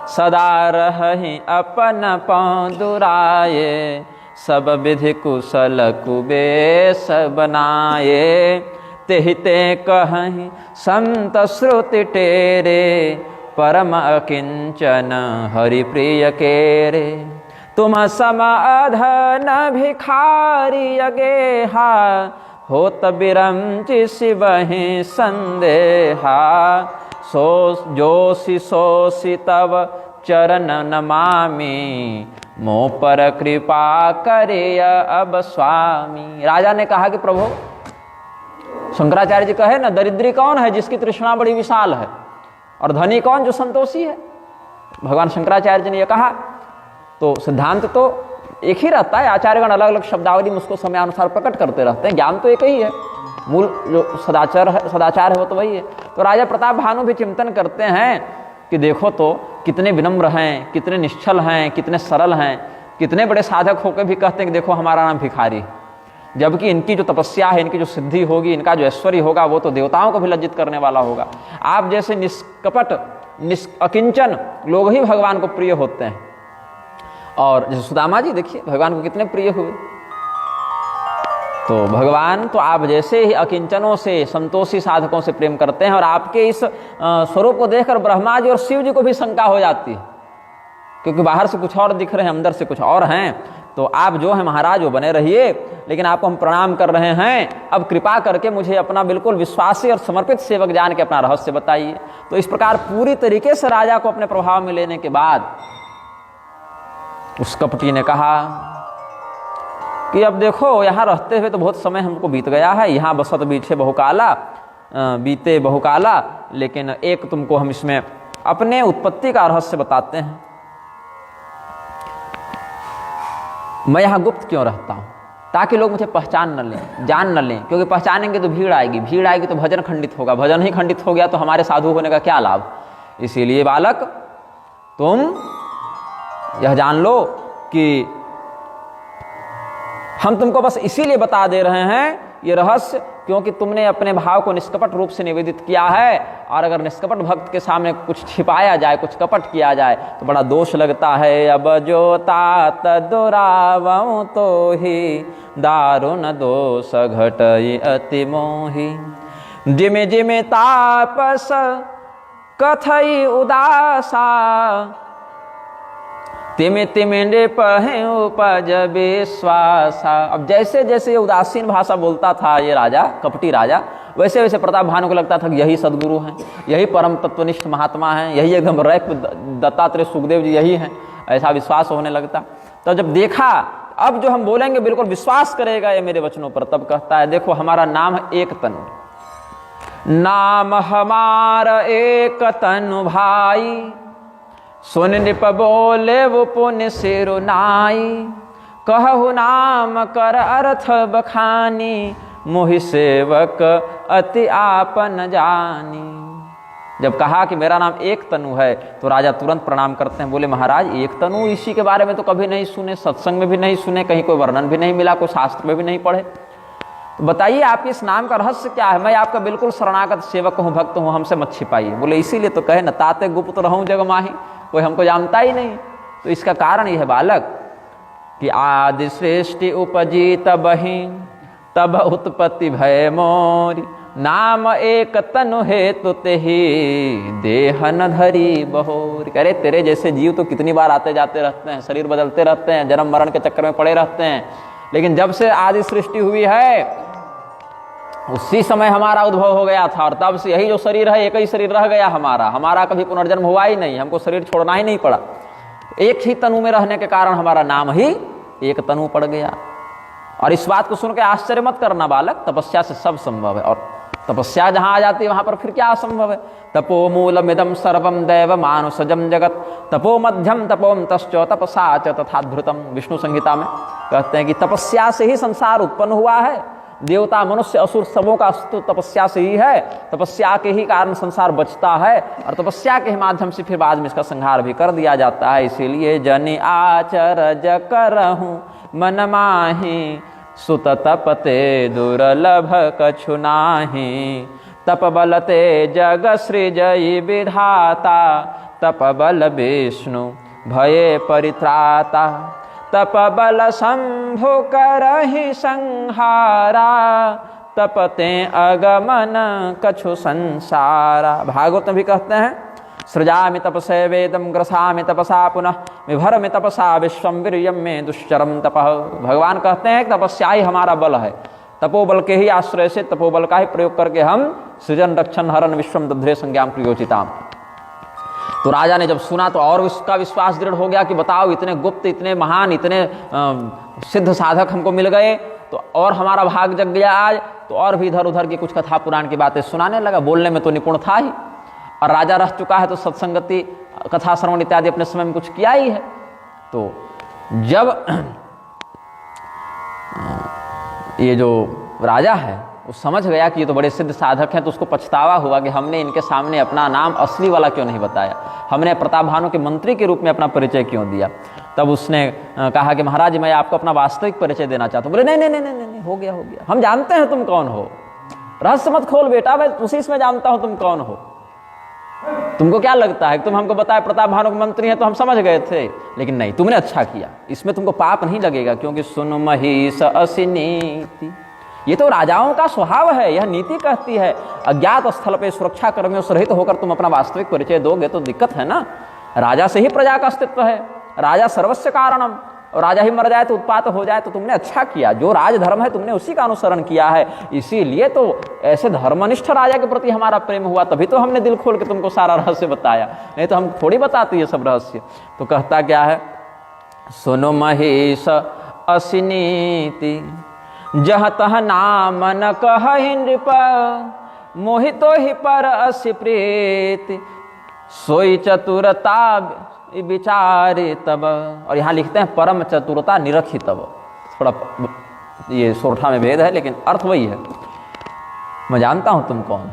सदा रहि अपन पाँव दुराये, सब विधि कुशल कुबेश बनाये। तेहि ते कहीं संत श्रुति टेरे, परम अकिंचन हरि प्रिय केरे। तुम सम अधन भिखारी अगेहा, होत बिरंचि शिवहि संदेहा। जोशी सोशी तव चरण नमामि, मोह पर कृपा करे अब स्वामी। राजा ने कहा कि प्रभु, शंकराचार्य जी कहे ना, दरिद्री कौन है जिसकी तृष्णा बड़ी विशाल है, और धनी कौन जो संतोषी है। भगवान शंकराचार्य जी ने यह कहा। तो सिद्धांत तो एक ही रहता है, आचार्यगण अलग अलग शब्दावली में उसको समयानुसार प्रकट करते रहते हैं, ज्ञान तो एक ही है, मूल जो सदाचार है वो तो वही है। तो राजा प्रताप भानु भी चिंतन करते हैं कि देखो तो कितने विनम्र हैं, कितने निश्चल हैं, कितने सरल हैं, कितने बड़े साधक होकर भी कहते हैं कि देखो हमारा नाम भिखारी, जबकि इनकी जो तपस्या है, इनकी जो सिद्धि होगी, इनका जो ऐश्वर्य होगा वो तो देवताओं को भी लज्जित करने वाला होगा। आप जैसे निष्कपट अकिंचन लोग ही भगवान को प्रिय होते हैं। और जैसे सुदामा जी देखिए भगवान को कितने प्रिय हुए। तो भगवान तो आप जैसे ही अकिंचनों से, संतोषी साधकों से प्रेम करते हैं। और आपके इस स्वरूप को देखकर ब्रह्मा जी और शिव जी को भी शंका हो जाती है, क्योंकि बाहर से कुछ और दिख रहे हैं, अंदर से कुछ और हैं। तो आप जो है महाराज वो बने रहिए, लेकिन आपको हम प्रणाम कर रहे हैं, अब कृपा करके मुझे अपना बिल्कुल विश्वासी और समर्पित सेवक जान के अपना रहस्य बताइए। तो इस प्रकार पूरी तरीके से राजा को अपने प्रभाव में लेने के बाद उस कपटी ने कहा कि अब देखो यहाँ रहते हुए तो बहुत समय हमको बीत गया है, यहाँ बसत बीते बहुकाला, लेकिन एक तुमको हम इसमें अपने उत्पत्ति का रहस्य बताते हैं। मैं यहाँ गुप्त क्यों रहता हूँ? ताकि लोग मुझे पहचान न लें, जान न लें, क्योंकि पहचानेंगे तो भीड़ आएगी तो भजन खंडित होगा, भजन ही खंडित हो गया तो हमारे साधु होने का क्या लाभ। इसीलिए बालक तुम यह जान लो कि हम तुमको बस इसीलिए बता दे रहे हैं ये रहस्य, क्योंकि तुमने अपने भाव को निष्कपट रूप से निवेदित किया है। और अगर निष्कपट भक्त के सामने कुछ छिपाया जाए, कुछ कपट किया जाए तो बड़ा दोष लगता है। अब जो तात दुरावं तो ही दारुण दोष घटई अति मोहि। जिमे जिमे तापस कथई उदासा, तिमे तिमे नृपहि उपज विश्वासा। अब जैसे जैसे ये उदासीन भाषा बोलता था ये राजा, कपटी राजा, वैसे वैसे प्रताप भानु को लगता था कि यही सदगुरु हैं, यही परम तत्वनिष्ठ महात्मा हैं, यही एकदम रैक दत्तात्रेय सुखदेव जी यही हैं, ऐसा विश्वास होने लगता। तो जब देखा अब जो हम बोलेंगे बिल्कुल विश्वास करेगा ये मेरे वचनों पर, तब कहता है देखो हमारा नाम है एक तनु, नाम हमारा एक तनु भाई। सुन निप बोले वो पुण्य सिरुनाई, कहु नाम कर अर्थ बखानी, मोहि सेवक अति आपन जानी। जब कहा कि मेरा नाम एक तनु है तो राजा तुरंत प्रणाम करते हैं, बोले महाराज एक तनु, इसी के बारे में तो कभी नहीं सुने, सत्संग में भी नहीं सुने, कहीं कोई वर्णन भी नहीं मिला, कोई शास्त्र में भी नहीं पढ़े। तो बताइए आपके इस नाम का रहस्य क्या है? मैं आपका बिल्कुल शरणागत सेवक हूँ, भक्त हूँ, हमसे मत छिपाइए। बोले इसीलिए तो कहे न ताते गुप्त रहूं जग माही, कोई हमको जानता ही नहीं। तो इसका कारण यह है बालक कि आदि सृष्टि उपजी तबहि, तब उत्पत्ति भय मोरी, नाम एक तनु हेतु तेहि, देहन धरी बहोरी। कह रहे तेरे जैसे जीव तो कितनी बार आते जाते रहते हैं, शरीर बदलते रहते हैं, जन्म मरण के चक्कर में पड़े रहते हैं, लेकिन जब से आदि सृष्टि हुई है उसी समय हमारा उद्भव हो गया था, और तब से यही जो शरीर है एक ही शरीर रह गया हमारा कभी पुनर्जन्म हुआ ही नहीं, हमको शरीर छोड़ना ही नहीं पड़ा। एक ही तनु में रहने के कारण हमारा नाम ही एक तनु पड़ गया। और इस बात को सुन के आश्चर्य मत करना बालक, तपस्या से सब संभव है, और तपस्या जहां आ जाती है वहां पर फिर क्या असंभव है। तपो मूलमिदं सर्वं दैव मानुषजं जगत, तपो मध्यम तपोम तश्च तपसा च तथाद्भुतम। विष्णु संहिता में कहते हैं कि तपस्या से ही संसार उत्पन्न हुआ है, देवता मनुष्य असुर सबों का अस्तित्व तपस्या से ही है, तपस्या के ही कारण संसार बचता है, और तपस्या के ही माध्यम से फिर बाद में इसका संहार भी कर दिया जाता है। इसीलिए जनि आचरज करहूं मन माही, सुत तपते दुर्लभ कछु नाही, तप बलते जग सृजई विधाता, तप बल विष्णु भये परित्राता, तप बल शंभु करहि संहारा, तपते अगमन कछु संसारा। भागवत में भी कहते हैं सृजामि तपसे वेदम ग्रसामि तपसा पुनः, विभरमि तपसा विश्वम वीर्यम में दुश्चरम तपः। भगवान कहते हैं कि तपस्या ही हमारा बल है, तपोबल के ही आश्रय से, तपोबल का ही प्रयोग करके हम सृजन रक्षण हरण विश्वम दध्रे संज्ञाम क्रियोचिताम। तो राजा ने जब सुना तो और उसका विश्वास दृढ़ हो गया कि बताओ, इतने गुप्त, इतने महान, इतने सिद्ध साधक हमको मिल गए, तो और हमारा भाग जग गया आज। तो और भी इधर उधर की कुछ कथा पुराण की बातें सुनाने लगा। बोलने में तो निपुण था ही, और राजा रह चुका है, तो सत्संगति, कथा श्रवण इत्यादि अपने समय में कुछ किया ही है। तो जब ये जो राजा है वो समझ गया कि ये तो बड़े सिद्ध साधक हैं, तो उसको पछतावा हुआ कि हमने इनके सामने अपना नाम असली वाला क्यों नहीं बताया, हमने प्रताप भानु के मंत्री के रूप में अपना परिचय क्यों दिया। तब उसने कहा कि महाराज मैं आपको अपना वास्तविक परिचय देना चाहता हूँ। बोले नहीं नहीं नहीं नहीं नहीं, हो गया हो गया, हम जानते हैं तुम कौन हो, रहस्य मत खोल बेटा, मैं उसी इसमें जानता हूँ तुम कौन हो। तुमको क्या लगता है तुम हमको बताए प्रताप भानु के मंत्री हैं तो हम समझ गए थे, लेकिन नहीं, तुमने अच्छा किया, इसमें तुमको पाप नहीं लगेगा, क्योंकि सुन महिष असि नीति, ये तो राजाओं का स्वभाव है, यह नीति कहती है। अज्ञात स्थल पे सुरक्षा कर्मियों से रहित होकर तुम अपना वास्तविक परिचय दोगे तो दिक्कत है ना। राजा से ही प्रजा का अस्तित्व है, राजा सर्वस्व कारणम, और राजा ही मर जाए तो उत्पात हो जाए। तो तुमने अच्छा किया, जो राजधर्म है तुमने उसी का अनुसरण किया है, इसीलिए तो ऐसे धर्मनिष्ठ राजा के प्रति हमारा प्रेम हुआ, तभी तो हमने दिल खोल के तुमको सारा रहस्य बताया, नहीं तो हम थोड़ी बताते ये सब रहस्य। तो कहता क्या है, सुनो महेश असि नीति, जह तह नाम न कहहि नृप, मोहितो ही पर असि प्रीति, सोई चतुरता विचारे तब। और यहाँ लिखते हैं परम चतुरता निरखी तब, थोड़ा ये सोरठा में भेद है, लेकिन अर्थ वही है। मैं जानता हूँ तुम कौन,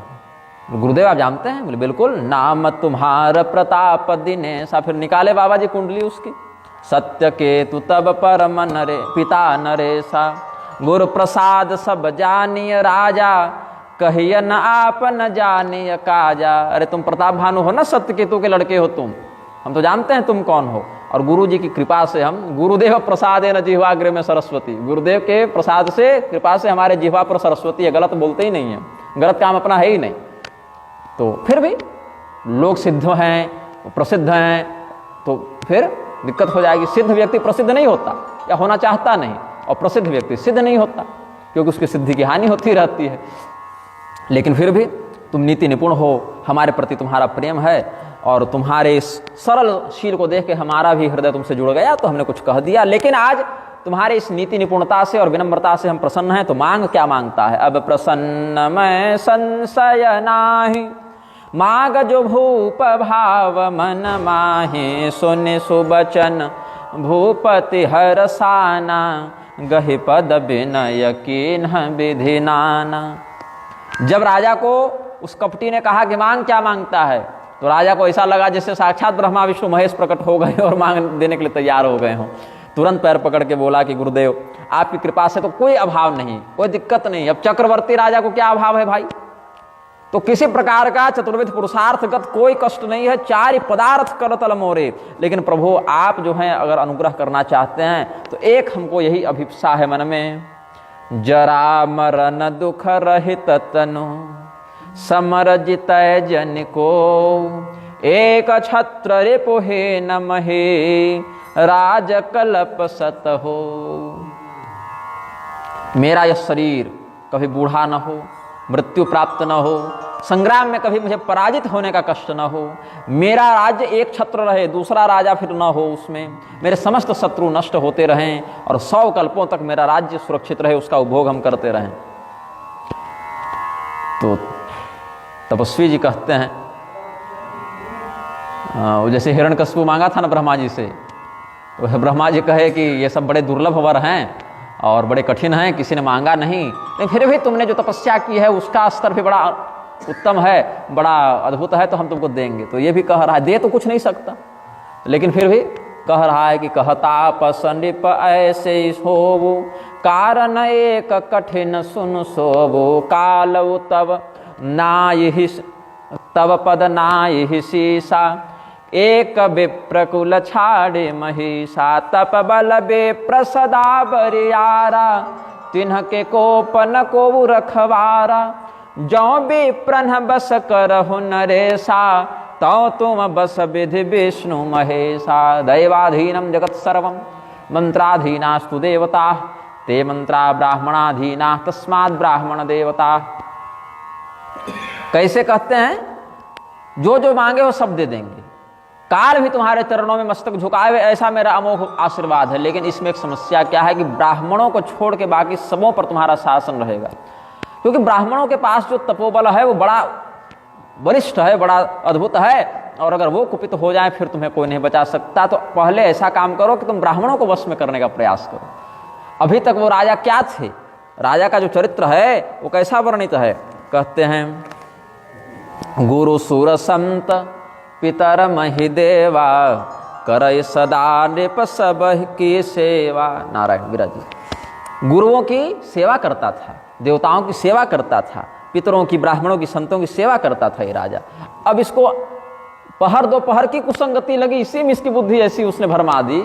गुरुदेव आप जानते हैं? बोले बिल्कुल, नाम तुम्हार प्रताप दिनेशा। फिर निकाले बाबा जी कुंडली उसकी, सत्य केतु तब परम नरे पिता नरेशा, गुरु प्रसाद सब जानिय राजा, कहिय न आप न जानिय काजा। अरे तुम प्रताप भानु हो ना, सत्य केतु के लड़के हो तुम, हम तो जानते हैं तुम कौन हो। और गुरु जी की कृपा से हम, गुरुदेव प्रसादे न जिह्वाग्र में सरस्वती, गुरुदेव के प्रसाद से, कृपा से हमारे जिह्वा पर सरस्वती है, गलत बोलते ही नहीं है, गलत काम अपना है ही नहीं। तो फिर भी लोग सिद्ध हैं, प्रसिद्ध हैं, तो फिर दिक्कत हो जाएगी। सिद्ध व्यक्ति प्रसिद्ध नहीं होता या होना चाहता नहीं, और प्रसिद्ध व्यक्ति सिद्ध नहीं होता, क्योंकि उसकी सिद्धि की हानि होती रहती है। लेकिन फिर भी तुम नीति निपुण हो, हमारे प्रति तुम्हारा प्रेम है, और तुम्हारे इस सरल शील को देख के हमारा भी हृदय तुमसे जुड़ गया, तो हमने कुछ कह दिया। लेकिन आज तुम्हारे इस नीति निपुणता से और विनम्रता से हम प्रसन्न हैं। तो मांग क्या मांगता है? अब प्रसन्न मैं संशय नाही, मांग जो भूप भाव मन माहे, सुन सुबचन भूपति हरसाना, गहि पद विनय कीन्ह विधि नाना। जब राजा को उस कपटी ने कहा कि मांग क्या मांगता है, तो राजा को ऐसा लगा जैसे साक्षात ब्रह्मा विष्णु महेश प्रकट हो गए और मांग देने के लिए तैयार हो गए हों। तुरंत पैर पकड़ के बोला कि गुरुदेव आपकी कृपा से तो कोई अभाव नहीं, कोई दिक्कत नहीं। अब चक्रवर्ती राजा को क्या अभाव है भाई? तो किसी प्रकार का चतुर्विध पुरुषार्थगत कोई कष्ट नहीं है, चारि पदार्थ करतल मोरे। लेकिन प्रभु आप जो हैं अगर अनुग्रह करना चाहते हैं तो एक हमको यही अभिप्सा है मन में, जरा मरण दुख रहित तनु, समर जितय जन को, एक छत्र रिपुहे न महे, राज कल्प सत हो। मेरा यह शरीर कभी बूढ़ा न हो, मृत्यु प्राप्त न हो, संग्राम में कभी मुझे पराजित होने का कष्ट न हो, मेरा राज्य एक छत्र रहे, दूसरा राजा फिर न हो उसमें, मेरे समस्त शत्रु नष्ट होते रहें और 100 कल्पों तक मेरा राज्य सुरक्षित रहे, उसका उपभोग हम करते रहें। तो तपस्वी जी कहते हैं, जैसे हिरण्यकशिपु मांगा था ना ब्रह्मा जी से, तो ब्रह्मा जी कहे कि ये सब बड़े दुर्लभ वर हैं और बड़े कठिन हैं, किसी ने मांगा नहीं, लेकिन फिर भी तुमने जो तपस्या की है उसका स्तर भी बड़ा उत्तम है, बड़ा अद्भुत है, तो हम तुमको देंगे। तो ये भी कह रहा है, दे तो कुछ नहीं सकता, लेकिन फिर भी कह रहा है कि कहता पसंडिप ऐसे सोवो, कारण एक कठिन सुन सोवो, कालव तब नाहि तब पद नाहि शीसा, एक विप्रकुल छाड़े महिषा, तप बल विप्र सदा बरियारा, तिन्ह के कोपन को रखवारा, जौ विप्रन बस करहु नरेशा, तौ तुम बस विधि विष्णु महेशा। दैवाधीनम जगत सर्वम मंत्राधीनास्तु देवता, ते मंत्रा ब्राह्मणाधीना तस्मात् ब्राह्मण देवता। कैसे कहते हैं? जो जो मांगे वो सब दे देंगे, काल भी तुम्हारे चरणों में मस्तक झुकावे, ऐसा मेरा अमोघ आशीर्वाद है। लेकिन इसमें एक समस्या क्या है कि ब्राह्मणों को छोड़ के बाकी सबों पर तुम्हारा शासन रहेगा, क्योंकि ब्राह्मणों के पास जो तपोबल है वो बड़ा वरिष्ठ है, बड़ा अद्भुत है, और अगर वो कुपित हो जाए फिर तुम्हें कोई नहीं बचा सकता। तो पहले ऐसा काम करो कि तुम ब्राह्मणों को वश में करने का प्रयास करो। अभी तक वो राजा क्या थे, राजा का जो चरित्र है वो कैसा वर्णित है, कहते हैं गुरु सुर संत पितर महिदेवा करय सदा नृप सब की सेवा। नारायण विराजी गुरुओं की सेवा करता था, देवताओं की सेवा करता था, पितरों की, ब्राह्मणों की, संतों की सेवा करता था ये राजा। अब इसको पहर दोपहर की कुसंगति लगी, इसी में इसकी बुद्धि ऐसी उसने भरमा दी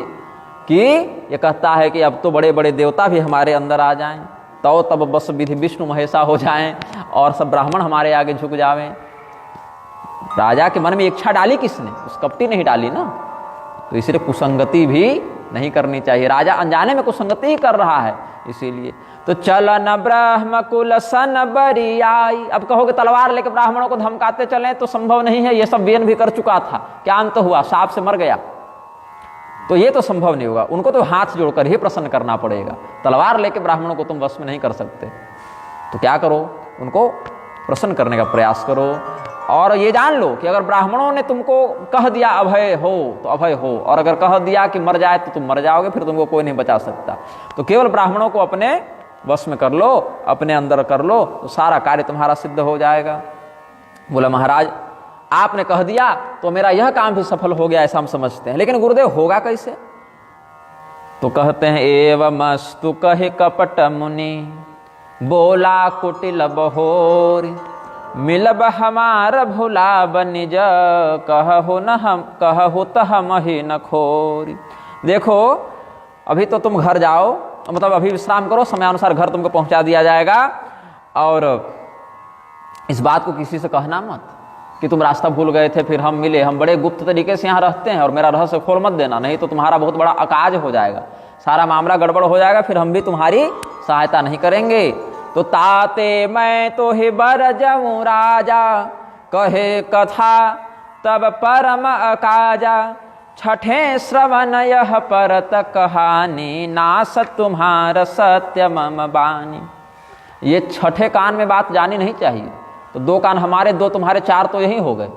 कि ये कहता है कि अब तो बड़े बड़े देवता भी हमारे अंदर आ जाएं, तो तब बस विधि विष्णु महेशा हो जाएं और सब ब्राह्मण हमारे आगे झुक जावें। राजा के मन में इच्छा डाली किसने, उस कपटी नहीं डाली ना। तो इसलिए कुसंगति भी नहीं करनी चाहिए, राजा अनजाने में कुसंगति ही कर रहा है। इसीलिए तो चलन ब्रह्म कुल सन बरियाई। अब कहोगे तलवार लेकर ब्राह्मणों को धमकाते चलें तो संभव नहीं है, ये सब वेन भी कर चुका था, क्या अंत हुआ, सांप से मर गया, तो ये तो संभव नहीं होगा। उनको तो हाथ जोड़कर ही प्रसन्न करना पड़ेगा, तलवार लेकर ब्राह्मणों को तुम वश में नहीं कर सकते। तो क्या करो, उनको प्रसन्न करने का प्रयास करो। और ये जान लो कि अगर ब्राह्मणों ने तुमको कह दिया अभय हो तो अभय हो, और अगर कह दिया कि मर जाए तो तुम मर जाओगे, फिर तुमको कोई नहीं बचा सकता। तो केवल ब्राह्मणों को अपने वश में कर लो, अपने अंदर कर लो, तो सारा कार्य तुम्हारा सिद्ध हो जाएगा। बोला महाराज आपने कह दिया तो मेरा यह काम भी सफल हो गया, ऐसा हम समझते हैं, लेकिन गुरुदेव होगा कैसे? तो कहते हैं एवमस्तु कहे कपट मुनि बोला कुटिल बहोरी मिलब हमार भुलाब निज कहु न हम कहु त हम ही न खोरी। देखो अभी तो तुम घर जाओ, मतलब अभी विश्राम करो, समयानुसार घर तुमको पहुंचा दिया जाएगा, और इस बात को किसी से कहना मत कि तुम रास्ता भूल गए थे, फिर हम मिले, हम बड़े गुप्त तरीके से यहाँ रहते हैं और मेरा रहस्य खोल मत देना, नहीं तो तुम्हारा बहुत बड़ा अकाज हो जाएगा, सारा मामला गड़बड़ हो जाएगा, फिर हम भी तुम्हारी सहायता नहीं करेंगे। तो ताते मैं तो ही बर जाऊं राजा कहे कथा तब परम अकाजा छठे श्रवण यह परत कहानी नास तुम्हार सत्य मम बानी। ये छठे कान में बात जानी नहीं चाहिए। तो 2 कान हमारे, 2 तुम्हारे, 4 तो यही हो गए,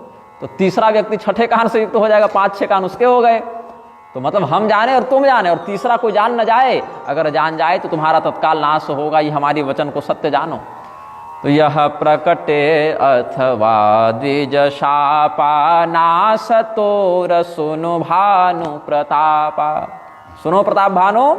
तो तीसरा व्यक्ति छठे कान से युक्त हो जाएगा, 5-6 कान उसके हो गए। तो मतलब हम जाने और तुम जाने और तीसरा कोई जान न जाए, अगर जान जाए तो तुम्हारा तत्काल नाश होगा, ये हमारी वचन को सत्य जानो। तो यह प्रकटे अथवा द्विज शापा नास तोर सुनो भानु प्रतापा। सुनो प्रताप भानु,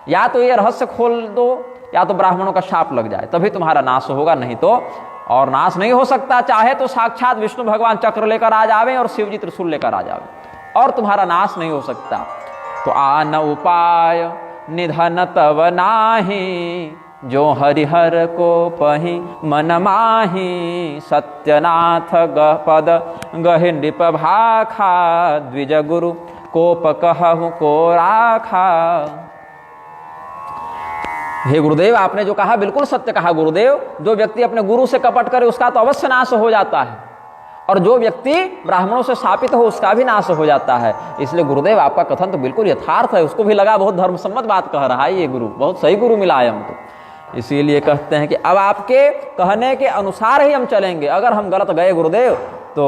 या तो ये रहस्य खोल दो या तो ब्राह्मणों का शाप लग जाए, तभी तुम्हारा नाश होगा, नहीं तो और नाश नहीं हो सकता। चाहे तो साक्षात विष्णु भगवान चक्र लेकर आ जावे और शिवजी त्रिशूल लेकर आ जावे, और तुम्हारा नाश नहीं हो सकता। तो आन उपाय निधन तव नाही जो हरिहर को पही मन माही सत्यनाथ पद गहि नृप भाखा द्विज गुरु कोप कहु को राखा। हे गुरुदेव आपने जो कहा बिल्कुल सत्य कहा गुरुदेव, जो व्यक्ति अपने गुरु से कपट करे उसका तो अवश्य नाश हो जाता है, और जो व्यक्ति ब्राह्मणों से शापित हो उसका भी नाश हो जाता है। इसलिए गुरुदेव आपका कथन तो बिल्कुल यथार्थ है। उसको भी लगा बहुत धर्मसम्मत बात कह रहा है ये गुरु, बहुत सही गुरु मिला है हमको। इसीलिए कहते हैं कि अब आपके कहने के अनुसार ही हम चलेंगे, अगर हम गलत गए गुरुदेव तो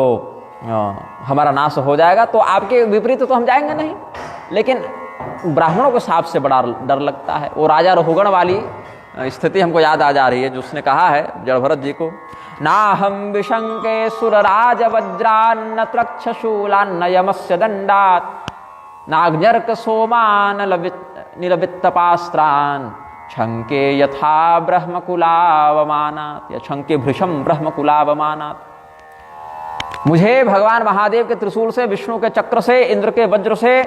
हमारा नाश हो जाएगा, तो आपके विपरीत तो हम जाएंगे नहीं। लेकिन ब्राह्मणों के शाप से बड़ा डर लगता है। वो राजा रहुगण वाली स्थिति हमको याद आ जा रही है, जो उसने कहा है जड़भरत जी को, ना हम विशंके सुरराज वज्रान्न त्रक्षशूलान्न यमस्य दंडात नाग्जर्क सोमान निरवित्तपास्त्रान छंके यथा ब्रह्मकुलावमानात्, या छंके भृशम ब्रह्मकुलावमानात्। मुझे भगवान महादेव के त्रिशूल से, विष्णु के चक्र से, इंद्र के वज्र से,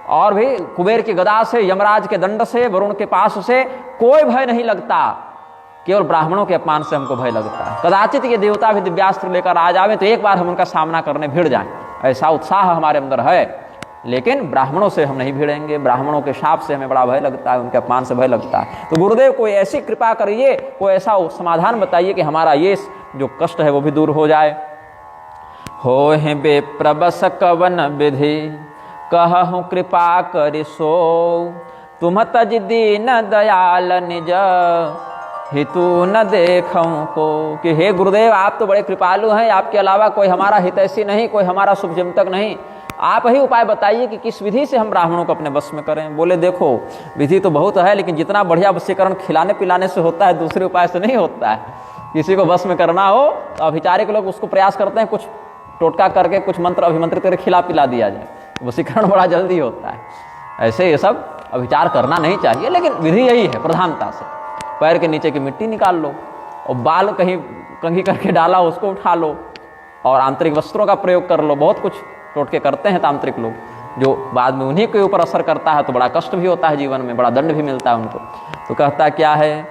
और भी कुबेर की गदा से, यमराज के दंड से, वरुण के पास से कोई भय नहीं लगता, केवल ब्राह्मणों के अपमान से हमको भय लगता है। कदाचित ये देवता भी दिव्यास्त्र लेकर आ जावे तो एक बार हम उनका सामना करने भिड़ जाएं, ऐसा उत्साह हमारे अंदर है, लेकिन ब्राह्मणों से हम नहीं भिड़ेंगे। ब्राह्मणों के शाप से हमें बड़ा भय लगता है, उनके अपमान से भय लगता है। तो गुरुदेव कोई ऐसी कृपा करिए, कोई ऐसा समाधान बताइए कि हमारा ये जो कष्ट है वो भी दूर हो जाए। होहि बेप्रबस कवन विधि कहूँ कृपा करि सो तुम तज दीन दयाल निज हितु न देखूं को। कि हे गुरुदेव, आप तो बड़े कृपालु हैं, आपके अलावा कोई हमारा हितैषी नहीं, कोई हमारा शुभचिंतक नहीं, आप ही उपाय बताइए कि किस विधि से हम ब्राह्मणों को अपने बस में करें। बोले देखो विधि तो बहुत है, लेकिन जितना बढ़िया वशीकरण खिलाने पिलाने से होता है दूसरे उपाय से नहीं होता है। किसी को बस में करना हो तो अभिचारिक लोग उसको प्रयास करते हैं कुछ टोटका करके, कुछ मंत्र अभिमंत्रित करके खिला पिला दिया जाए, वशीकरण बड़ा जल्दी होता है। ऐसे ये सब अभिचार करना नहीं चाहिए, लेकिन विधि यही है प्रधानता से। पैर के नीचे की मिट्टी निकाल लो और बाल कहीं कंघी करके डाला उसको उठा लो और आंतरिक वस्त्रों का प्रयोग कर लो। बहुत कुछ टोटके करते हैं तांत्रिक लोग, जो बाद में उन्हीं के ऊपर असर करता है, तो बड़ा कष्ट भी होता है जीवन में, बड़ा दंड भी मिलता है उनको। तो कहता क्या है,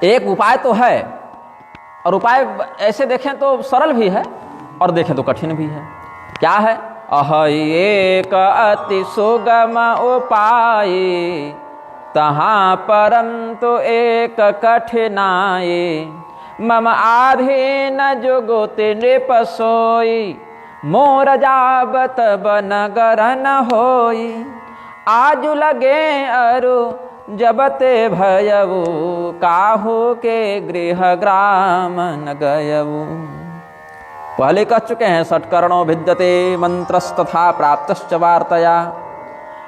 एक उपाय तो है, और उपाय ऐसे देखें तो सरल भी है और देखें तो कठिन भी है। क्या है? अह एक अति सुगम उपाय तहाँ परंतु एक कठिनाई मम आधीन जुगुति नृप सोई मोर जाबत बनगर न होई आजु लगे अरु जबते भयऊ काहू के गृह ग्राम न गयऊ। पहले कह चुके हैं षट्कर्णो भिद्यते मंत्रस्तथा प्राप्तश्च वार्तया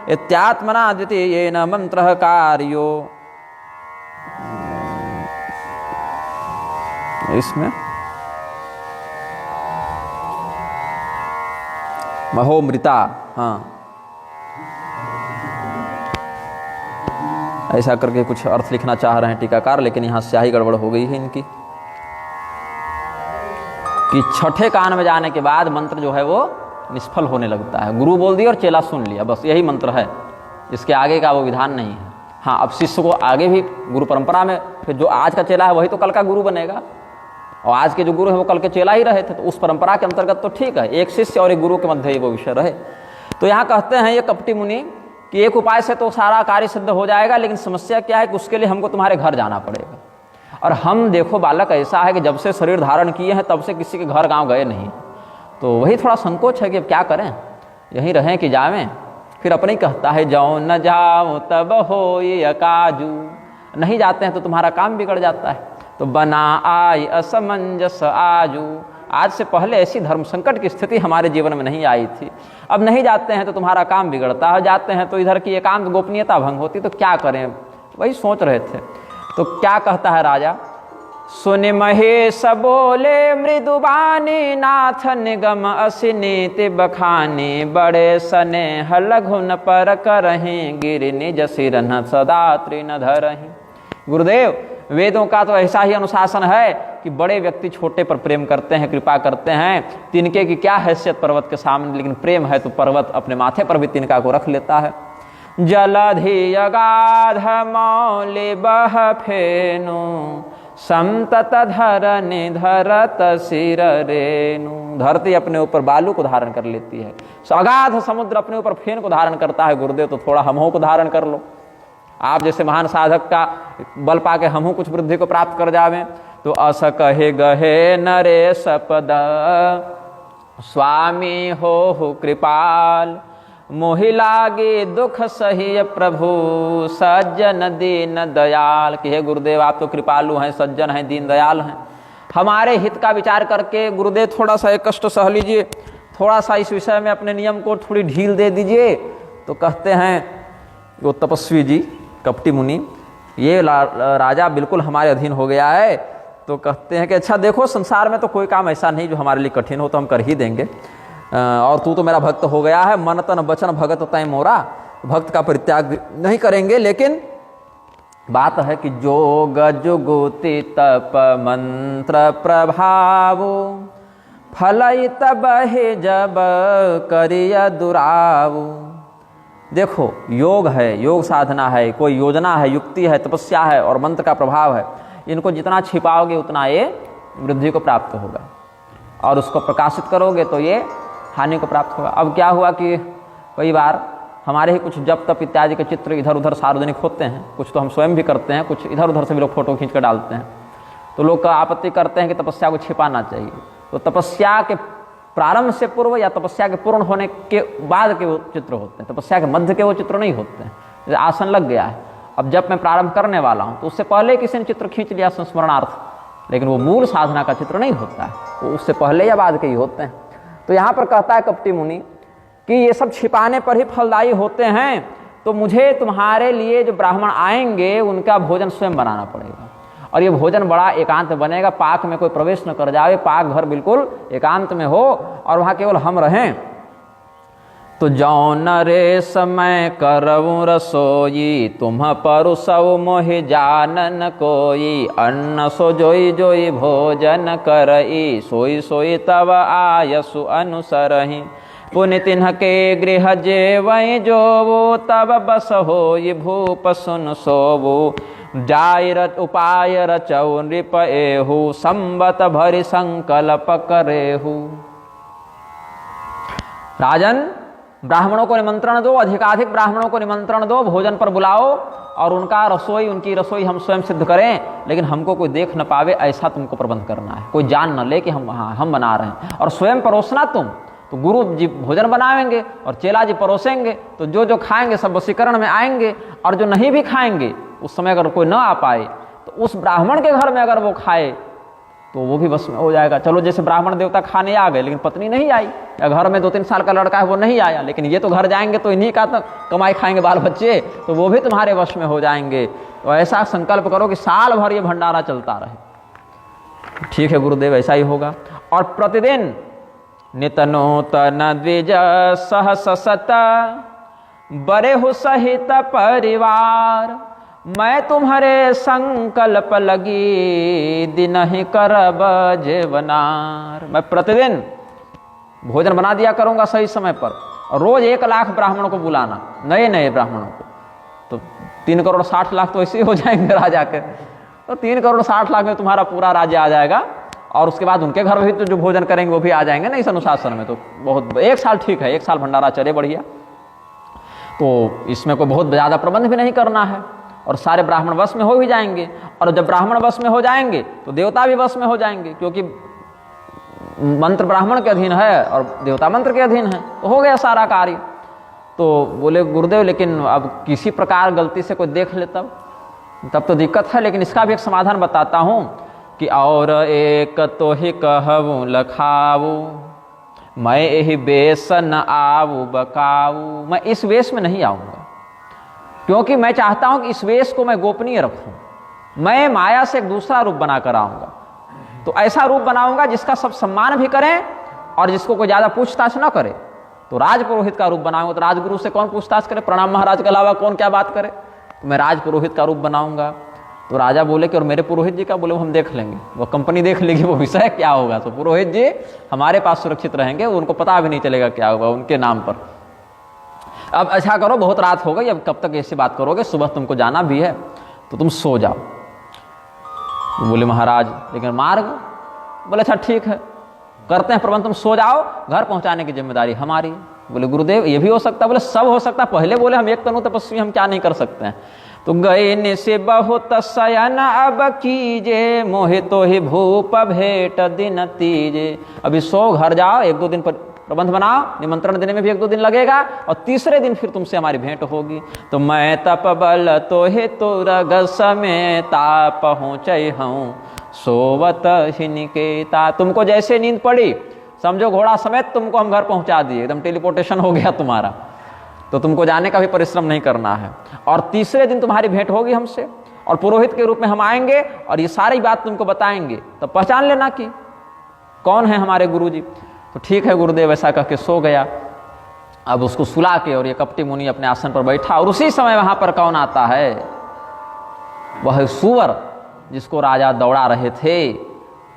इत्यात्मना द्वितीयेन मंत्रः कार्यो। इसमें महोमृता, हाँ ऐसा करके कुछ अर्थ लिखना चाह रहे हैं टीकाकार, लेकिन यहाँ स्याही गड़बड़ हो गई है इनकी कि छठे कान में जाने के बाद मंत्र जो है वो निष्फल होने लगता है। गुरु बोल दिया और चेला सुन लिया, बस यही मंत्र है, इसके आगे का वो विधान नहीं है। हाँ, अब शिष्य को आगे भी गुरु परंपरा में, फिर जो आज का चेला है वही तो कल का गुरु बनेगा, और आज के जो गुरु है वो कल के चेला ही रहे थे, तो उस परंपरा के अंतर्गत तो ठीक है, एक शिष्य और एक गुरु के मध्य ही वो विषय रहे। तो यहाँ कहते हैं ये कपटी मुनि कि एक उपाय से तो सारा कार्य सिद्ध हो जाएगा, लेकिन समस्या क्या है कि उसके लिए हमको तुम्हारे घर जाना पड़ेगा। और हम देखो बालक ऐसा है कि जब से शरीर धारण किए हैं तब से किसी के घर गांव गए नहीं, तो वही थोड़ा संकोच है कि अब क्या करें, यहीं रहें कि जावें। फिर अपने ही कहता है जाओ न जाओ तब हो ये अकाजू, नहीं जाते हैं तो तुम्हारा काम बिगड़ जाता है। तो बना आई असमंजस आजू, आज से पहले ऐसी धर्म संकट की स्थिति हमारे जीवन में नहीं आई थी। अब नहीं जाते हैं तो तुम्हारा काम बिगड़ता है, जाते हैं तो इधर की एकांत गोपनीयता भंग होती, तो क्या करें, वही सोच रहे थे। तो क्या कहता है राजा, सुन महेश बोले मृदुबानी नाथ निगम असिनीति बखानी बड़े स्नेह लघुन पर करहीं गिर निज सिर न सदा तृण धरहीं। गुरुदेव, वेदों का तो ऐसा ही अनुशासन है कि बड़े व्यक्ति छोटे पर प्रेम करते हैं, कृपा करते हैं। तिनके की क्या हैसियत पर्वत के सामने, लेकिन प्रेम है तो पर्वत अपने माथे पर भी तिनका को रख लेता है। जलधि अगाध मौलि बह फेनु संतत धरनि धरत सिर रेणु। धरती अपने ऊपर बालू को धारण कर लेती है, अगाध समुद्र अपने ऊपर फेन को धारण करता है। गुरुदेव, तो थोड़ा हमहों को धारण कर लो। आप जैसे महान साधक का बल पाके हमहू कुछ वृद्धि को प्राप्त कर जावें। तो अस कहे गहे नरेश पद स्वामी हो कृपाल मोहि लागे दुख सही प्रभु सज्जन दीन दयाल। कि हे गुरुदेव, आप तो कृपालु हैं, सज्जन हैं, दीन दयाल हैं, हमारे हित का विचार करके गुरुदेव थोड़ा सा एक कष्ट सह लीजिए, थोड़ा सा इस विषय में अपने नियम को थोड़ी ढील दे दीजिए। तो कहते हैं वो तपस्वी जी कपटी मुनि, ये राजा बिल्कुल हमारे अधीन हो गया है। तो कहते हैं कि अच्छा देखो, संसार में तो कोई काम ऐसा नहीं जो हमारे लिए कठिन हो, तो हम कर ही देंगे, और तू तो मेरा भक्त हो गया है, मन तन वचन भगत तय मोरा, भक्त का परित्याग नहीं करेंगे। लेकिन बात है कि जोग जुगुति तप मंत्र प्रभाव फलई तब हे जब करिय दुराव। देखो, योग है, योग साधना है, कोई योजना है, युक्ति है, तपस्या है और मंत्र का प्रभाव है। इनको जितना छिपाओगे उतना ये वृद्धि को प्राप्त होगा, और उसको प्रकाशित करोगे तो ये हानि को प्राप्त होगा। अब क्या हुआ कि कई बार हमारे ही कुछ जप तप इत्यादि के चित्र इधर उधर सार्वजनिक होते हैं, कुछ तो हम स्वयं भी करते हैं, कुछ इधर उधर से भी लोग फोटो खींच कर डालते हैं। तो लोग आपत्ति करते हैं कि तपस्या को छिपाना चाहिए। तो तपस्या के प्रारंभ से पूर्व या तपस्या के पूर्ण होने के बाद के वो चित्र होते हैं, तपस्या के मध्य के वो चित्र नहीं होते हैं। जैसे आसन लग गया है, अब जब मैं प्रारंभ करने वाला हूँ तो उससे पहले किसी ने चित्र खींच लिया संस्मरणार्थ, लेकिन वो मूल साधना का चित्र नहीं होता है, वो उससे पहले या बाद के ही होते हैं। तो यहाँ पर कहता है कपटी मुनि कि ये सब छिपाने पर ही फलदायी होते हैं, तो मुझे तुम्हारे लिए जो ब्राह्मण आएंगे उनका भोजन स्वयं बनाना पड़ेगा, और ये भोजन बड़ा एकांत बनेगा, पाक में कोई प्रवेश न कर जाए, पाक घर बिल्कुल एकांत में हो और वहाँ केवल हम रहें। तो जौन रे समय करऊँ रसोई, तुम परुसौ मोहि जानन कोई, अन्न सो जोई जोई भोजन करई, सोई सोई तब आयसु अनुसरहि, पुनि तिन्ह के गृह जेवै जोवो, तब बस होई भूप सुन सोवो, जाय उपाय रचौ नृप एहु, संबत भरि संकल्प करेहु। राजन, ब्राह्मणों को निमंत्रण दो, अधिकाधिक ब्राह्मणों को निमंत्रण दो, भोजन पर बुलाओ और उनका रसोई, उनकी रसोई हम स्वयं सिद्ध करें, लेकिन हमको कोई देख न पावे ऐसा तुमको प्रबंध करना है, कोई जान न ले कि हम बना रहे हैं, और स्वयं परोसना तुम। तो गुरु जी भोजन बनाएंगे और चेला जी परोसेंगे, तो जो जो खाएंगे सब वशीकरण में आएंगे, और जो नहीं भी खाएंगे उस समय अगर कोई न आ पाए तो उस ब्राह्मण के घर में अगर वो खाए तो वो भी बस में हो जाएगा। चलो जैसे ब्राह्मण देवता खाने आ गए लेकिन पत्नी नहीं आई, या घर में 2-3 साल का लड़का है वो नहीं आया, लेकिन ये तो घर जाएंगे तो इन्हीं का तो कमाई खाएंगे बाल बच्चे, तो वो भी तुम्हारे वश में हो जाएंगे। तो ऐसा संकल्प करो कि साल भर ये भंडारा चलता रहे। ठीक है गुरुदेव, ऐसा ही होगा। और प्रतिदिन नितनोतन द्विज सहस सत, बरे हो सहित परिवार, मैं तुम्हारे संकल्प लगी, दिन ही करब जेवनार। मैं प्रतिदिन भोजन बना दिया करूंगा सही समय पर, और रोज 1 लाख ब्राह्मणों को बुलाना, नए नए ब्राह्मणों को। तो 3 करोड़ 60 लाख तो ऐसे ही हो जाएंगे राजा के, तो 3 करोड़ 60 लाख में तुम्हारा पूरा राज्य आ जाएगा, और उसके बाद उनके घर में भी तो जो भोजन करेंगे वो भी आ जाएंगे ना इस अनुशासन में। तो बहुत 1 साल ठीक है, 1 साल भंडारा चले बढ़िया। तो इसमें कोई बहुत ज़्यादा प्रबंध भी नहीं करना है, और सारे ब्राह्मण वश में हो ही जाएंगे, और जब ब्राह्मण वश में हो जाएंगे तो देवता भी वश में हो जाएंगे, क्योंकि मंत्र ब्राह्मण के अधीन है और देवता मंत्र के अधीन है, तो हो गया सारा कार्य। तो बोले गुरुदेव लेकिन अब किसी प्रकार गलती से कोई देख ले तब तो दिक्कत है, लेकिन इसका भी एक समाधान बताता हूँ कि और एक तो ही कहूँ लखाऊ, मैं यही वेश न आऊ बकाऊ। मैं इस वेश में नहीं आऊँगा, क्योंकि मैं चाहता हूं कि इस वेश को मैं गोपनीय रखूं। मैं माया से एक दूसरा रूप बनाकर आऊंगा, तो ऐसा रूप बनाऊंगा जिसका सब सम्मान भी करें और जिसको कोई ज़्यादा पूछताछ ना करे। तो राजपुरोहित का रूप बनाऊंगा, तो राजगुरु से कौन पूछताछ करे, प्रणाम महाराज के अलावा कौन क्या बात करे। तो मैं राजपुरोहित का रूप बनाऊंगा। तो राजा बोले कि और मेरे पुरोहित जी का, बोले वो हम देख लेंगे, वो कंपनी देख लेगी वो विषय क्या होगा। तो पुरोहित जी हमारे पास सुरक्षित रहेंगे, उनको पता भी नहीं चलेगा क्या होगा उनके नाम पर। अब अच्छा करो, बहुत रात हो गई, अब कब तक ऐसी बात करोगे, सुबह तुमको जाना भी है, तो तुम सो जाओ। तो बोले महाराज लेकिन मार्ग, बोले अच्छा ठीक है करते हैं प्रबंध, तुम सो जाओ, घर पहुंचाने की जिम्मेदारी हमारी। बोले गुरुदेव ये भी हो सकता है, बोले सब हो सकता है। पहले बोले हम एक तनु तपस्वी, हम क्या नहीं कर सकते हैं। तो गए ने से बहुत शयन अब कीजे, मोहे तो ही भूप भेंट दिन तीजे। अभी सो घर जाओ, 1-2 दिन पर प्रबंध बनाओ, निमंत्रण देने में भी 1-2 दिन लगेगा, और तीसरे दिन फिर तुमसे हमारी भेंट होगी। तो मैं तप बल तो हे तो रगस में ता पहुँचे हूँ, सोवत ही निकेता। तुमको जैसे नींद पड़ी समझो घोड़ा समेत तुमको हम घर पहुँचा दिए, एकदम टेलीपोर्टेशन हो गया तुम्हारा। तो तुमको जाने का भी परिश्रम नहीं करना है, और तीसरे दिन तुम्हारी भेंट होगी हमसे, और पुरोहित के रूप में हम आएंगे और ये सारी बात तुमको बताएंगे, तब पहचान लेना कि कौन है हमारे गुरु जी। तो ठीक है गुरुदेव, ऐसा कह के सो गया। अब उसको सुला के और ये कपटी मुनि अपने आसन पर बैठा, और उसी समय वहां पर कौन आता है, वह सुअर जिसको राजा दौड़ा रहे थे।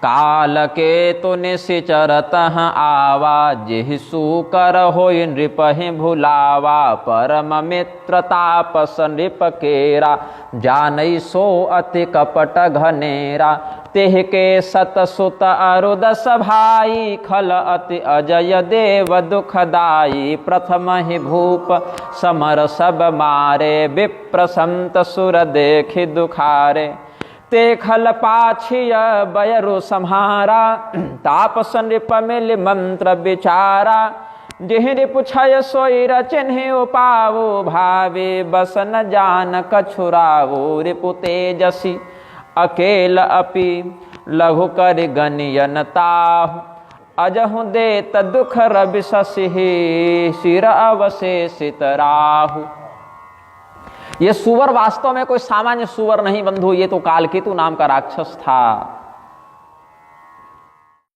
काल के तो निश्चरत आवा, जेहिसु कर हो नृपहि भुलावा, परम मित्र तापस नृप केरा, जानई सो अति कपट घनेरा। तेह के सत सुत अरुदस भाई, खल अति अजय देव दुखदाई। प्रथम ही भूप समर सब मारे, विप्र संत सुर देखि दुखारे। ते खल पाछिय बयरु सम्हारा, तापस नृप मिल मंत्र विचारा। जिहि रिपुछय सोई रचिन्हि उपावो, भावे बस न जान कछुरावो। रिपु तेजसी अकेल अपि लघु कर गनियन ताहु, अजहु देत दुख रवि शशिहि, शिर अवशेषित राहु। ये सुवर वास्तव में कोई सामान्य सुवर नहीं बंधु, ये तो कालकेतु नाम का राक्षस था।